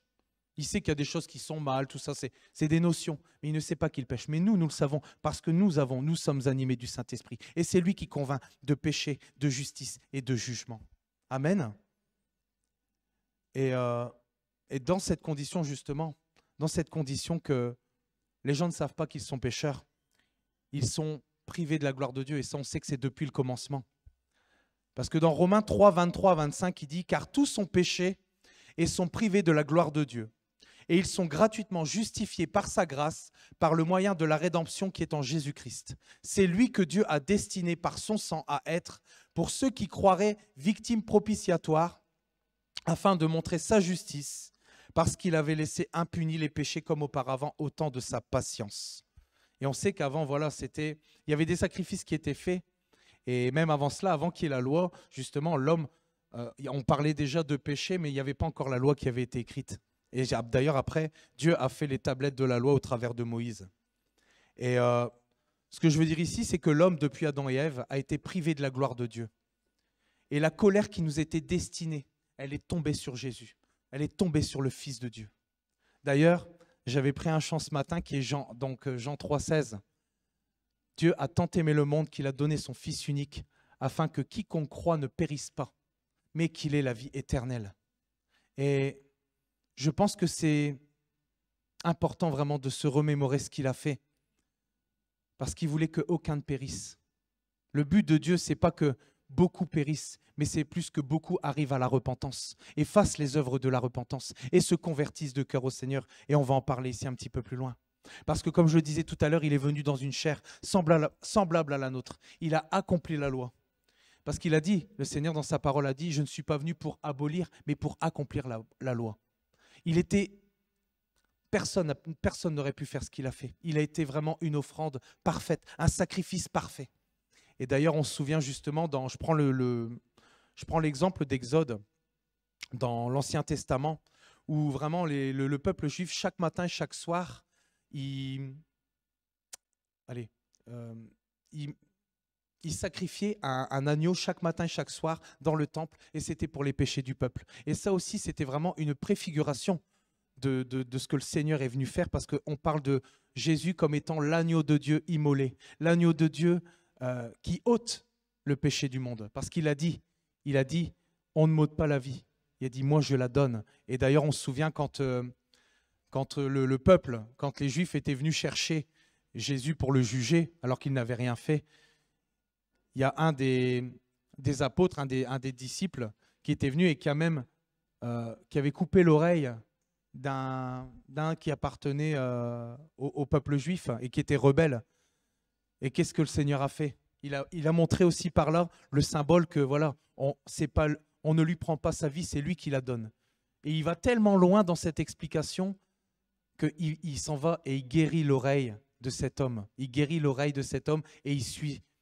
Il sait qu'il y a des choses qui sont mal, tout ça, c'est des notions, mais il ne sait pas qu'il pêche. Mais nous le savons, parce que nous sommes animés du Saint-Esprit. Et c'est lui qui convainc de péché, de justice et de jugement. Amen. Et dans cette condition, justement, dans cette condition que les gens ne savent pas qu'ils sont pécheurs, ils sont privés de la gloire de Dieu. Et ça, on sait que c'est depuis le commencement. Parce que dans Romains 3, 23 à 25, il dit « Car tous sont péchés et sont privés de la gloire de Dieu. Et ils sont gratuitement justifiés par sa grâce, par le moyen de la rédemption qui est en Jésus-Christ. C'est lui que Dieu a destiné par son sang à être, pour ceux qui croiraient, victime propitiatoire, afin de montrer sa justice, parce qu'il avait laissé impunis les péchés comme auparavant au temps de sa patience. » Et on sait qu'avant, voilà, il y avait des sacrifices qui étaient faits, et même avant cela, avant qu'il y ait la loi, justement, l'homme, on parlait déjà de péché, mais il n'y avait pas encore la loi qui avait été écrite. Et d'ailleurs, après, Dieu a fait les tablettes de la loi au travers de Moïse. Et ce que je veux dire ici, c'est que l'homme, depuis Adam et Ève, a été privé de la gloire de Dieu. Et la colère qui nous était destinée, elle est tombée sur Jésus. Elle est tombée sur le Fils de Dieu. D'ailleurs, j'avais pris un chant ce matin qui est Jean 3,16. Dieu a tant aimé le monde qu'il a donné son Fils unique, afin que quiconque croit ne périsse pas, mais qu'il ait la vie éternelle. Et je pense que c'est important vraiment de se remémorer ce qu'il a fait, parce qu'il voulait qu'aucun ne périsse. Le but de Dieu, ce n'est pas que beaucoup périssent, mais c'est plus que beaucoup arrivent à la repentance et fassent les œuvres de la repentance et se convertissent de cœur au Seigneur. Et on va en parler ici un petit peu plus loin. Parce que comme je le disais tout à l'heure, il est venu dans une chair semblable à la nôtre. Il a accompli la loi. Parce qu'il a dit, le Seigneur dans sa parole a dit, je ne suis pas venu pour abolir, mais pour accomplir la loi. Personne n'aurait pu faire ce qu'il a fait. Il a été vraiment une offrande parfaite, un sacrifice parfait. Et d'ailleurs, on se souvient justement, je prends l'exemple d'Exode dans l'Ancien Testament, où vraiment le peuple juif, chaque matin et chaque soir, il sacrifiait un agneau chaque matin et chaque soir dans le temple, et c'était pour les péchés du peuple. Et ça aussi, c'était vraiment une préfiguration de ce que le Seigneur est venu faire, parce qu'on parle de Jésus comme étant l'agneau de Dieu immolé, l'agneau de Dieu qui ôte le péché du monde. Parce qu'il a dit, on ne m'ôte pas la vie. Il a dit, moi je la donne. Et d'ailleurs, on se souvient quand le peuple, quand les Juifs étaient venus chercher Jésus pour le juger, alors qu'il n'avait rien fait, il y a un des apôtres, un des disciples, qui était venu et qui avait coupé l'oreille d'un qui appartenait au peuple juif et qui était rebelle. Et qu'est-ce que le Seigneur a fait? Il a montré aussi par là le symbole que voilà, on ne lui prend pas sa vie, c'est lui qui la donne. Et il va tellement loin dans cette explication qu'il s'en va et il guérit l'oreille de cet homme. Il guérit l'oreille de cet homme et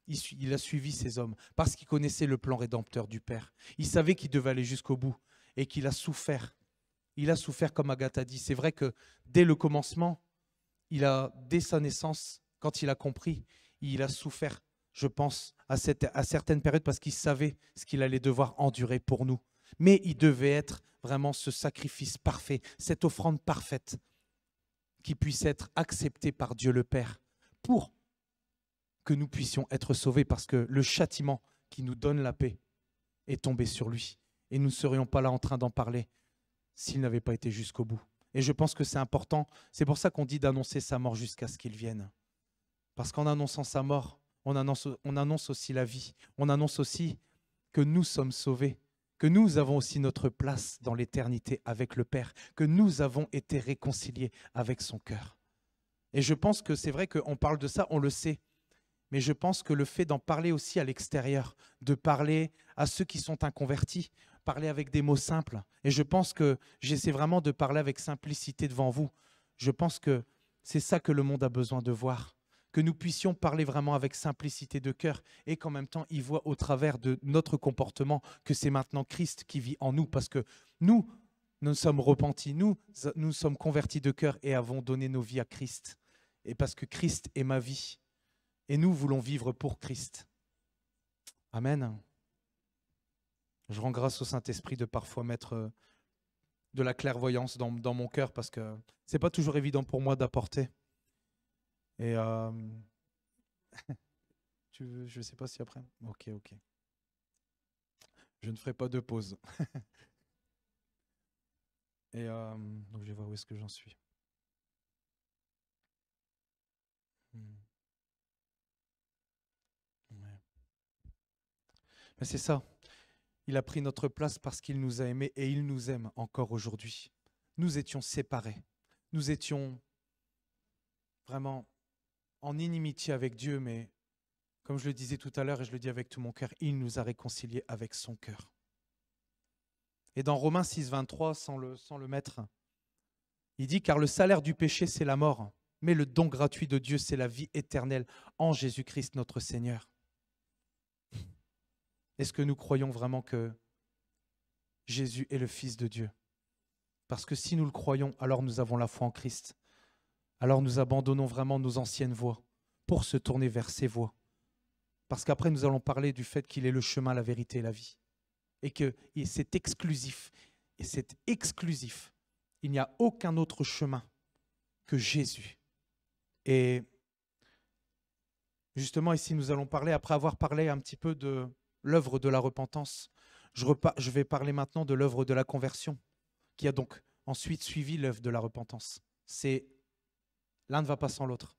il a suivi ces hommes parce qu'il connaissait le plan rédempteur du Père. Il savait qu'il devait aller jusqu'au bout et qu'il a souffert. Il a souffert comme Agathe a dit. C'est vrai que dès le commencement, dès sa naissance, quand il a compris, il a souffert, je pense, à certaines périodes parce qu'il savait ce qu'il allait devoir endurer pour nous. Mais il devait être vraiment ce sacrifice parfait, cette offrande parfaite qui puisse être acceptée par Dieu le Père pour que nous puissions être sauvés, parce que le châtiment qui nous donne la paix est tombé sur lui. Et nous ne serions pas là en train d'en parler s'il n'avait pas été jusqu'au bout. Et je pense que c'est important. C'est pour ça qu'on dit d'annoncer sa mort jusqu'à ce qu'il vienne. Parce qu'en annonçant sa mort, on annonce aussi la vie. On annonce aussi que nous sommes sauvés, que nous avons aussi notre place dans l'éternité avec le Père, que nous avons été réconciliés avec son cœur. Et je pense que c'est vrai qu'on parle de ça, on le sait. Mais je pense que le fait d'en parler aussi à l'extérieur, de parler à ceux qui sont inconvertis, parler avec des mots simples. Et je pense que j'essaie vraiment de parler avec simplicité devant vous. Je pense que c'est ça que le monde a besoin de voir. que nous puissions parler vraiment avec simplicité de cœur et qu'en même temps, il voit au travers de notre comportement que c'est maintenant Christ qui vit en nous parce que nous sommes repentis, nous sommes convertis de cœur et avons donné nos vies à Christ. Et parce que Christ est ma vie et nous voulons vivre pour Christ. Amen. Je rends grâce au Saint-Esprit de parfois mettre de la clairvoyance dans mon cœur parce que c'est pas toujours évident pour moi d'apporter. Et je ne sais pas si après. Ok. Je ne ferai pas de pause. Et donc je vais voir où est-ce que j'en suis. Ouais. Mais c'est ça. Il a pris notre place parce qu'il nous a aimés et il nous aime encore aujourd'hui. Nous étions séparés. Nous étions vraiment en inimitié avec Dieu, mais comme je le disais tout à l'heure et je le dis avec tout mon cœur, il nous a réconciliés avec son cœur. Et dans Romains 6, 23, sans le mettre, il dit « Car le salaire du péché, c'est la mort, mais le don gratuit de Dieu, c'est la vie éternelle en Jésus-Christ notre Seigneur. » Est-ce que nous croyons vraiment que Jésus est le Fils de Dieu? Parce que si nous le croyons, alors nous avons la foi en Christ. Alors nous abandonnons vraiment nos anciennes voies pour se tourner vers ses voies. Parce qu'après, nous allons parler du fait qu'il est le chemin, la vérité et la vie. Et que c'est exclusif. Et c'est exclusif. Il n'y a aucun autre chemin que Jésus. Et justement, ici, nous allons parler, après avoir parlé un petit peu de l'œuvre de la repentance, je vais parler maintenant de l'œuvre de la conversion, qui a donc ensuite suivi l'œuvre de la repentance. L'un ne va pas sans l'autre.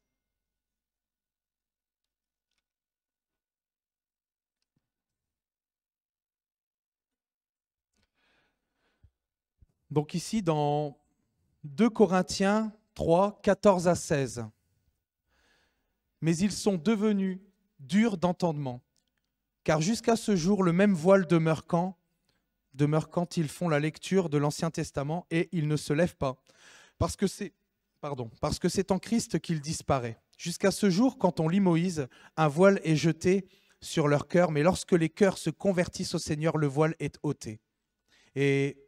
Donc ici, dans 2 Corinthiens 3, 14 à 16. « Mais ils sont devenus durs d'entendement, car jusqu'à ce jour, le même voile demeure quand ils font la lecture de l'Ancien Testament et ils ne se lèvent pas, parce que c'est en Christ qu'il disparaît. Jusqu'à ce jour, quand on lit Moïse, un voile est jeté sur leur cœur, mais lorsque les cœurs se convertissent au Seigneur, le voile est ôté. » Et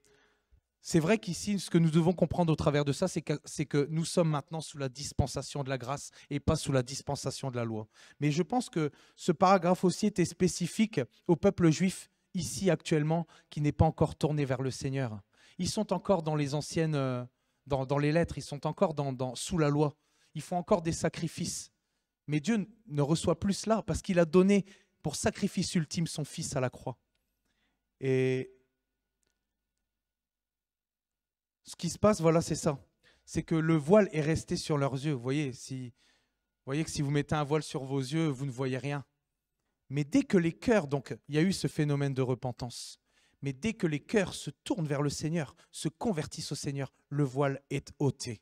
c'est vrai qu'ici, ce que nous devons comprendre au travers de ça, c'est que nous sommes maintenant sous la dispensation de la grâce et pas sous la dispensation de la loi. Mais je pense que ce paragraphe aussi était spécifique au peuple juif ici actuellement qui n'est pas encore tourné vers le Seigneur. Ils sont encore dans les anciennes, dans les lettres, ils sont encore sous la loi. Ils font encore des sacrifices. Mais Dieu ne reçoit plus cela parce qu'il a donné pour sacrifice ultime son Fils à la croix. Et ce qui se passe, voilà, c'est ça. C'est que le voile est resté sur leurs yeux. Vous voyez que si vous mettez un voile sur vos yeux, vous ne voyez rien. Mais dès que les cœurs, donc il y a eu ce phénomène de repentance, mais dès que les cœurs se tournent vers le Seigneur, se convertissent au Seigneur, le voile est ôté.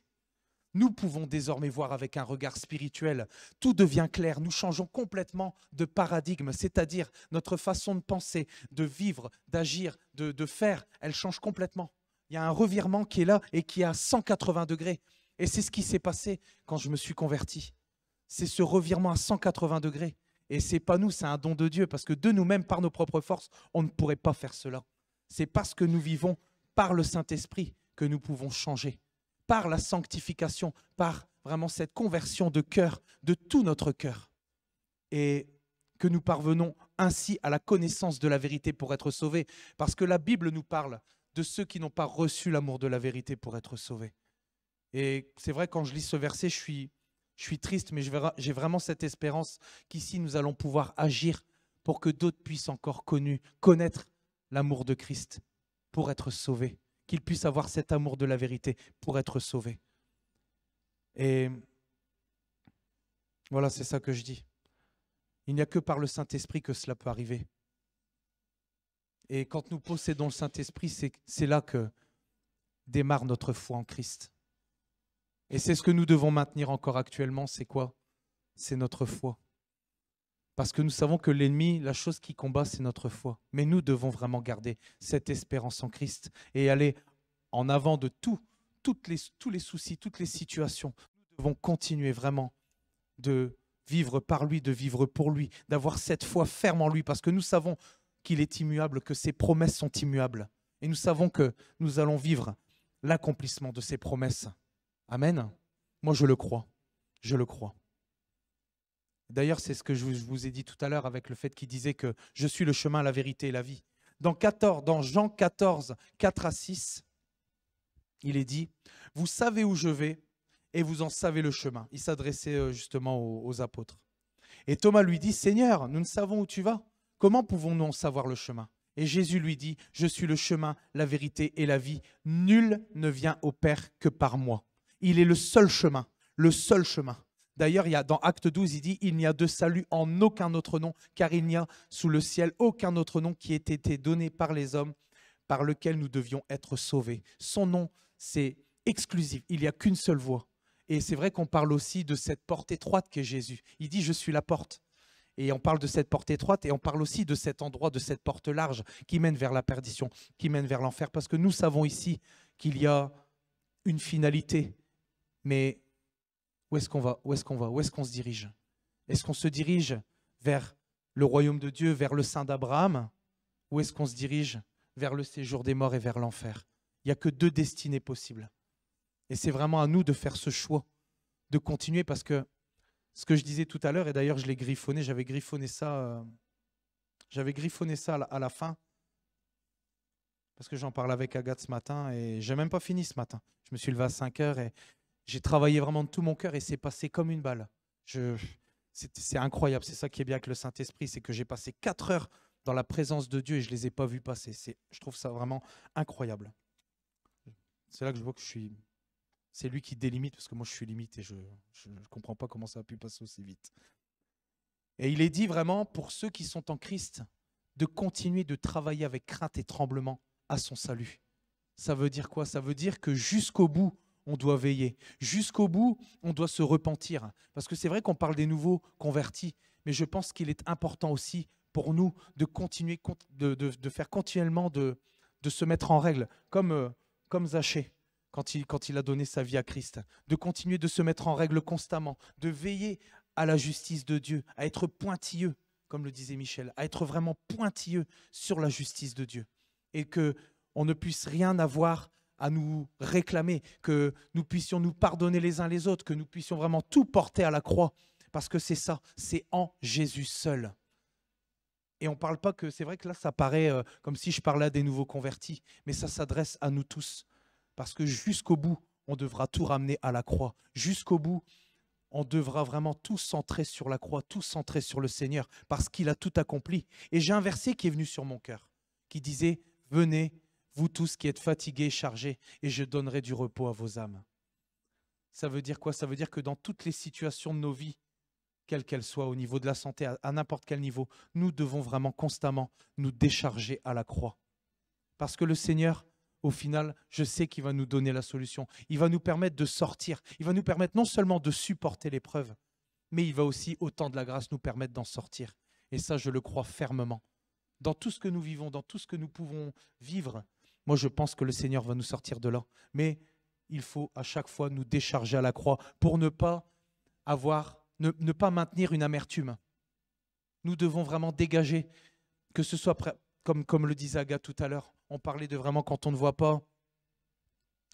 Nous pouvons désormais voir avec un regard spirituel. Tout devient clair. Nous changeons complètement de paradigme, c'est-à-dire notre façon de penser, de vivre, d'agir, de faire, elle change complètement. Il y a un revirement qui est là et qui est à 180 degrés. Et c'est ce qui s'est passé quand je me suis converti. C'est ce revirement à 180 degrés. Et ce n'est pas nous, c'est un don de Dieu, parce que de nous-mêmes, par nos propres forces, on ne pourrait pas faire cela. C'est parce que nous vivons par le Saint-Esprit que nous pouvons changer. Par la sanctification, par vraiment cette conversion de cœur, de tout notre cœur. Et que nous parvenons ainsi à la connaissance de la vérité pour être sauvés. Parce que la Bible nous parle de ceux qui n'ont pas reçu l'amour de la vérité pour être sauvés. Et c'est vrai, quand je lis ce verset, je suis triste, mais j'ai vraiment cette espérance qu'ici, nous allons pouvoir agir pour que d'autres puissent encore connaître l'amour de Christ pour être sauvés, qu'ils puissent avoir cet amour de la vérité pour être sauvés. Et voilà, c'est ça que je dis. Il n'y a que par le Saint-Esprit que cela peut arriver. Et quand nous possédons le Saint-Esprit, c'est là que démarre notre foi en Christ. Et c'est ce que nous devons maintenir encore actuellement, c'est quoi? C'est notre foi. Parce que nous savons que l'ennemi, la chose qui combat, c'est notre foi. Mais nous devons vraiment garder cette espérance en Christ et aller en avant de tous les soucis, toutes les situations. Nous devons continuer vraiment de vivre par lui, de vivre pour lui, d'avoir cette foi ferme en lui, parce que nous savons qu'il est immuable, que ses promesses sont immuables. Et nous savons que nous allons vivre l'accomplissement de ses promesses. Amen. Moi, je le crois. Je le crois. D'ailleurs, c'est ce que je vous ai dit tout à l'heure avec le fait qu'il disait que je suis le chemin, la vérité et la vie. Dans Jean 14, 4 à 6, il est dit « Vous savez où je vais et vous en savez le chemin. » Il s'adressait justement aux apôtres. Et Thomas lui dit « Seigneur, nous ne savons où tu vas. Comment pouvons-nous en savoir le chemin ?» Et Jésus lui dit « Je suis le chemin, la vérité et la vie. Nul ne vient au Père que par moi. » Il est le seul chemin, le seul chemin. D'ailleurs, dans Acte 12, il dit « Il n'y a de salut en aucun autre nom, car il n'y a sous le ciel aucun autre nom qui ait été donné par les hommes, par lequel nous devions être sauvés. » Son nom, c'est exclusif. Il n'y a qu'une seule voie. Et c'est vrai qu'on parle aussi de cette porte étroite qu'est Jésus. Il dit « Je suis la porte ». Et on parle de cette porte étroite et on parle aussi de cet endroit, de cette porte large qui mène vers la perdition, qui mène vers l'enfer. Parce que nous savons ici qu'il y a une finalité. Mais où est-ce qu'on va? Où est-ce qu'on va? Où est-ce qu'on se dirige? Est-ce qu'on se dirige vers le royaume de Dieu, vers le sein d'Abraham? Ou est-ce qu'on se dirige vers le séjour des morts et vers l'enfer? Il n'y a que deux destinées possibles. Et c'est vraiment à nous de faire ce choix, de continuer, parce que ce que je disais tout à l'heure, et d'ailleurs je l'ai griffonné, j'avais griffonné ça à la fin, parce que j'en parlais avec Agathe ce matin, et j'ai même pas fini ce matin. Je me suis levé à 5 heures et j'ai travaillé vraiment de tout mon cœur et c'est passé comme une balle. C'est incroyable, c'est ça qui est bien avec le Saint-Esprit, c'est que j'ai passé 4 heures dans la présence de Dieu et je ne les ai pas vus passer. Je trouve ça vraiment incroyable. C'est là que je vois que c'est lui qui délimite, parce que moi je suis limite et je ne comprends pas comment ça a pu passer aussi vite. Et il est dit vraiment pour ceux qui sont en Christ de continuer de travailler avec crainte et tremblement à son salut. Ça veut dire quoi? Ça veut dire que jusqu'au bout, on doit veiller. Jusqu'au bout, on doit se repentir. Parce que c'est vrai qu'on parle des nouveaux convertis, mais je pense qu'il est important aussi pour nous de continuer, de faire continuellement, de se mettre en règle, comme Zachée, quand il a donné sa vie à Christ, de continuer de se mettre en règle constamment, de veiller à la justice de Dieu, à être pointilleux, comme le disait Michel, à être vraiment pointilleux sur la justice de Dieu. Et qu'on ne puisse rien avoir à nous réclamer, que nous puissions nous pardonner les uns les autres, que nous puissions vraiment tout porter à la croix, parce que c'est ça, c'est en Jésus seul. Et on ne parle pas que, c'est vrai que là ça paraît comme si je parlais à des nouveaux convertis, mais ça s'adresse à nous tous, parce que jusqu'au bout, on devra tout ramener à la croix. Jusqu'au bout, on devra vraiment tout centrer sur la croix, tout centrer sur le Seigneur, parce qu'il a tout accompli. Et j'ai un verset qui est venu sur mon cœur, qui disait « Venez, vous tous qui êtes fatigués et chargés, et je donnerai du repos à vos âmes. » Ça veut dire quoi? Ça veut dire que dans toutes les situations de nos vies, quelles qu'elles soient, au niveau de la santé, à n'importe quel niveau, nous devons vraiment constamment nous décharger à la croix. Parce que le Seigneur, au final, je sais qu'il va nous donner la solution. Il va nous permettre de sortir. Il va nous permettre non seulement de supporter l'épreuve, mais il va aussi, au temps de la grâce, nous permettre d'en sortir. Et ça, je le crois fermement. Dans tout ce que nous vivons, dans tout ce que nous pouvons vivre, moi, je pense que le Seigneur va nous sortir de là. Mais il faut à chaque fois nous décharger à la croix pour ne pas maintenir une amertume. Nous devons vraiment dégager, que ce soit comme le disait Agathe tout à l'heure, on parlait de vraiment quand on ne voit pas,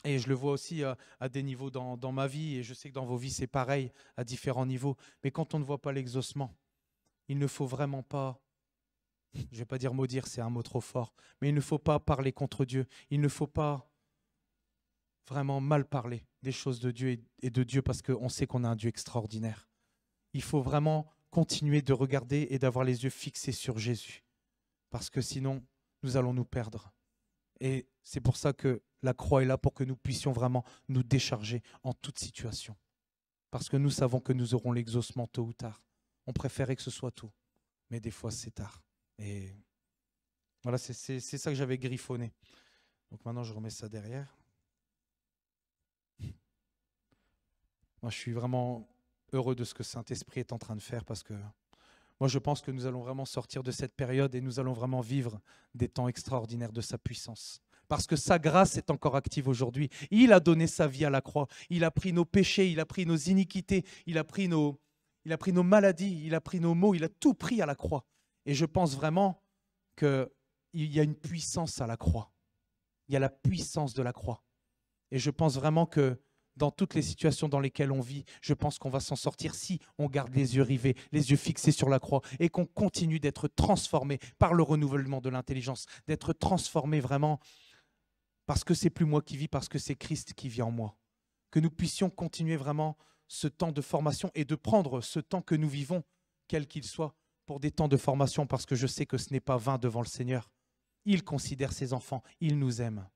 et je le vois aussi à des niveaux dans ma vie, et je sais que dans vos vies c'est pareil, à différents niveaux, mais quand on ne voit pas l'exaucement, il ne faut vraiment pas, je ne vais pas dire maudire, c'est un mot trop fort, mais il ne faut pas parler contre Dieu, il ne faut pas vraiment mal parler des choses de Dieu et de Dieu, parce qu'on sait qu'on a un Dieu extraordinaire. Il faut vraiment continuer de regarder et d'avoir les yeux fixés sur Jésus, parce que sinon, nous allons nous perdre. Et c'est pour ça que la croix est là, pour que nous puissions vraiment nous décharger en toute situation. Parce que nous savons que nous aurons l'exaucement tôt ou tard. On préférait que ce soit tôt, mais des fois c'est tard. Et voilà, c'est ça que j'avais griffonné. Donc maintenant, je remets ça derrière. Moi, je suis vraiment heureux de ce que Saint-Esprit est en train de faire, parce que moi, je pense que nous allons vraiment sortir de cette période et nous allons vraiment vivre des temps extraordinaires de sa puissance. Parce que sa grâce est encore active aujourd'hui. Il a donné sa vie à la croix. Il a pris nos péchés, il a pris nos iniquités, il a pris Il a pris nos maladies, il a pris nos maux, il a tout pris à la croix. Et je pense vraiment qu'il y a une puissance à la croix. Il y a la puissance de la croix. Et je pense vraiment que dans toutes les situations dans lesquelles on vit, je pense qu'on va s'en sortir si on garde les yeux rivés, les yeux fixés sur la croix et qu'on continue d'être transformé par le renouvellement de l'intelligence, d'être transformé vraiment parce que c'est plus moi qui vis, parce que c'est Christ qui vit en moi. Que nous puissions continuer vraiment ce temps de formation et de prendre ce temps que nous vivons, quel qu'il soit, pour des temps de formation, parce que je sais que ce n'est pas vain devant le Seigneur. Il considère ses enfants, il nous aime.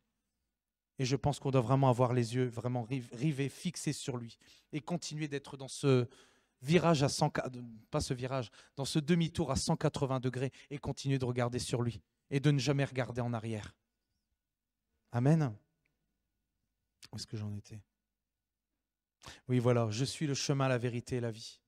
Et je pense qu'on doit vraiment avoir les yeux vraiment rivés, fixés sur lui et continuer d'être dans ce virage à 100, pas ce virage, dans ce demi-tour à 180 degrés et continuer de regarder sur lui et de ne jamais regarder en arrière. Amen. Où est-ce que j'en étais? Oui, voilà, je suis le chemin, la vérité et la vie.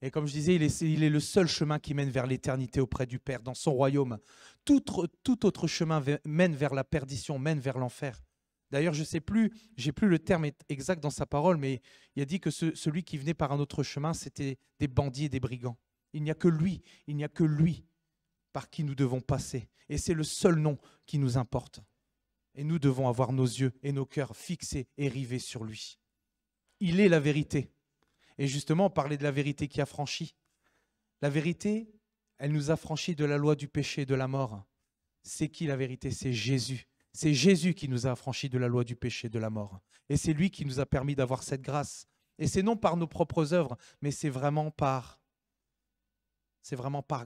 Et comme je disais, il est le seul chemin qui mène vers l'éternité auprès du Père, dans son royaume. Tout autre chemin mène vers la perdition, mène vers l'enfer. D'ailleurs, je ne sais plus, j'ai plus le terme exact dans sa parole, mais il a dit que celui qui venait par un autre chemin, c'était des bandits et des brigands. Il n'y a que lui par qui nous devons passer. Et c'est le seul nom qui nous importe. Et nous devons avoir nos yeux et nos cœurs fixés et rivés sur lui. Il est la vérité. Et justement, on parlait de la vérité qui a franchi. La vérité, elle nous a franchi de la loi du péché et de la mort. C'est qui la vérité? C'est Jésus. C'est Jésus qui nous a affranchis de la loi du péché et de la mort. Et c'est lui qui nous a permis d'avoir cette grâce. Et c'est non par nos propres œuvres, mais c'est vraiment par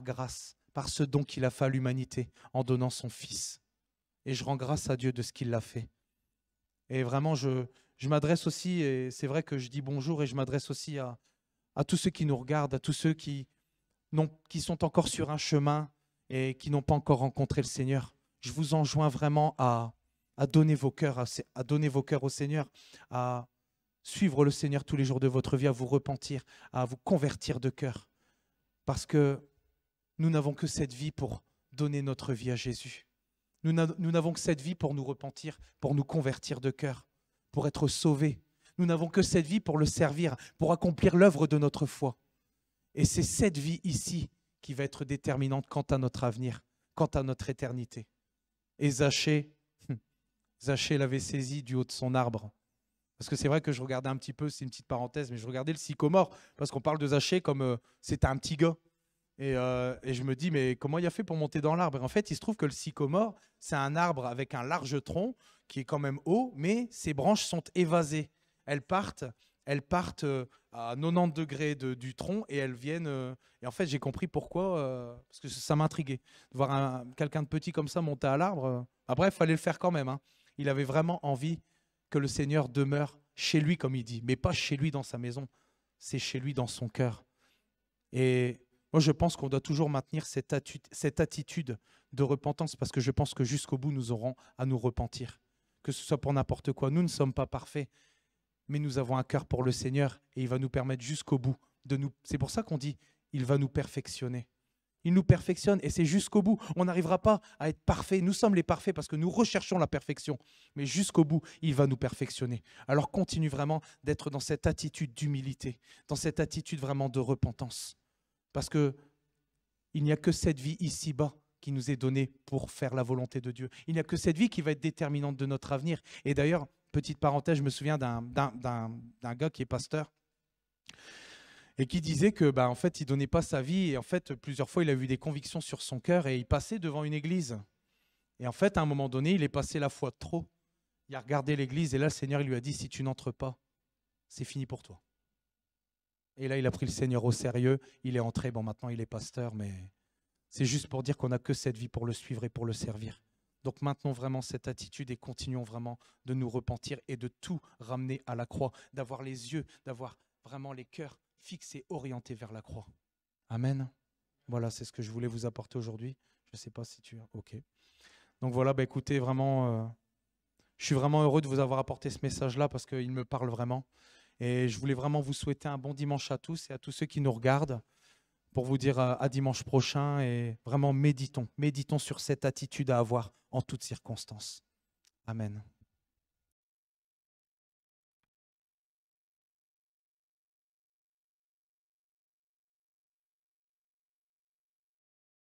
grâce, par ce don qu'il a fait à l'humanité en donnant son Fils. Et je rends grâce à Dieu de ce qu'il a fait. Et vraiment, je m'adresse aussi, et c'est vrai que je dis bonjour, et je m'adresse aussi à tous ceux qui nous regardent, à tous ceux qui sont encore sur un chemin et qui n'ont pas encore rencontré le Seigneur. Je vous enjoins vraiment à donner vos cœurs, à donner vos cœurs au Seigneur, à suivre le Seigneur tous les jours de votre vie, à vous repentir, à vous convertir de cœur. Parce que nous n'avons que cette vie pour donner notre vie à Jésus. Nous n'avons que cette vie pour nous repentir, pour nous convertir de cœur, pour être sauvés. Nous n'avons que cette vie pour le servir, pour accomplir l'œuvre de notre foi. Et c'est cette vie ici qui va être déterminante quant à notre avenir, quant à notre éternité. Et Zachée l'avait saisi du haut de son arbre. Parce que c'est vrai que je regardais un petit peu, c'est une petite parenthèse, mais je regardais le sycomore, parce qu'on parle de Zachée comme c'était un petit gars. Et je me dis, mais comment il a fait pour monter dans l'arbre? Et en fait, il se trouve que le sycomore, c'est un arbre avec un large tronc qui est quand même haut, mais ses branches sont évasées. Elles partent à 90 degrés du tronc et elles viennent... et en fait, j'ai compris pourquoi, parce que ça m'intriguait. De voir quelqu'un de petit comme ça monter à l'arbre. Après, il fallait le faire quand même. Hein. Il avait vraiment envie que le Seigneur demeure chez lui, comme il dit, mais pas chez lui dans sa maison, c'est chez lui dans son cœur. Et moi, je pense qu'on doit toujours maintenir cette attitude de repentance, parce que je pense que jusqu'au bout, nous aurons à nous repentir. Que ce soit pour n'importe quoi. Nous ne sommes pas parfaits, mais nous avons un cœur pour le Seigneur et il va nous permettre jusqu'au bout de nous... C'est pour ça qu'on dit, il va nous perfectionner. Il nous perfectionne et c'est jusqu'au bout. On n'arrivera pas à être parfait. Nous sommes les parfaits parce que nous recherchons la perfection. Mais jusqu'au bout, il va nous perfectionner. Alors continue vraiment d'être dans cette attitude d'humilité, dans cette attitude vraiment de repentance. Parce qu'il n'y a que cette vie ici-bas qui nous est donnée pour faire la volonté de Dieu. Il n'y a que cette vie qui va être déterminante de notre avenir. Et d'ailleurs, petite parenthèse, je me souviens d'un gars qui est pasteur et qui disait que, en fait, il donnait pas sa vie. Et en fait, plusieurs fois, il a eu des convictions sur son cœur et il passait devant une église. Et en fait, à un moment donné, il est passé la foi de trop. Il a regardé l'église et là, le Seigneur il lui a dit, si tu n'entres pas, c'est fini pour toi. Et là, il a pris le Seigneur au sérieux. Il est entré. Bon, maintenant, il est pasteur, mais c'est juste pour dire qu'on n'a que cette vie pour le suivre et pour le servir. Donc maintenons vraiment cette attitude et continuons vraiment de nous repentir et de tout ramener à la croix, d'avoir les yeux, d'avoir vraiment les cœurs fixés, orientés vers la croix. Amen. Voilà, c'est ce que je voulais vous apporter aujourd'hui. Je ne sais pas si tu as... OK. Donc voilà, écoutez, vraiment, je suis vraiment heureux de vous avoir apporté ce message-là parce qu'il me parle vraiment. Et je voulais vraiment vous souhaiter un bon dimanche à tous et à tous ceux qui nous regardent pour vous dire à dimanche prochain et vraiment méditons sur cette attitude à avoir en toutes circonstances. Amen.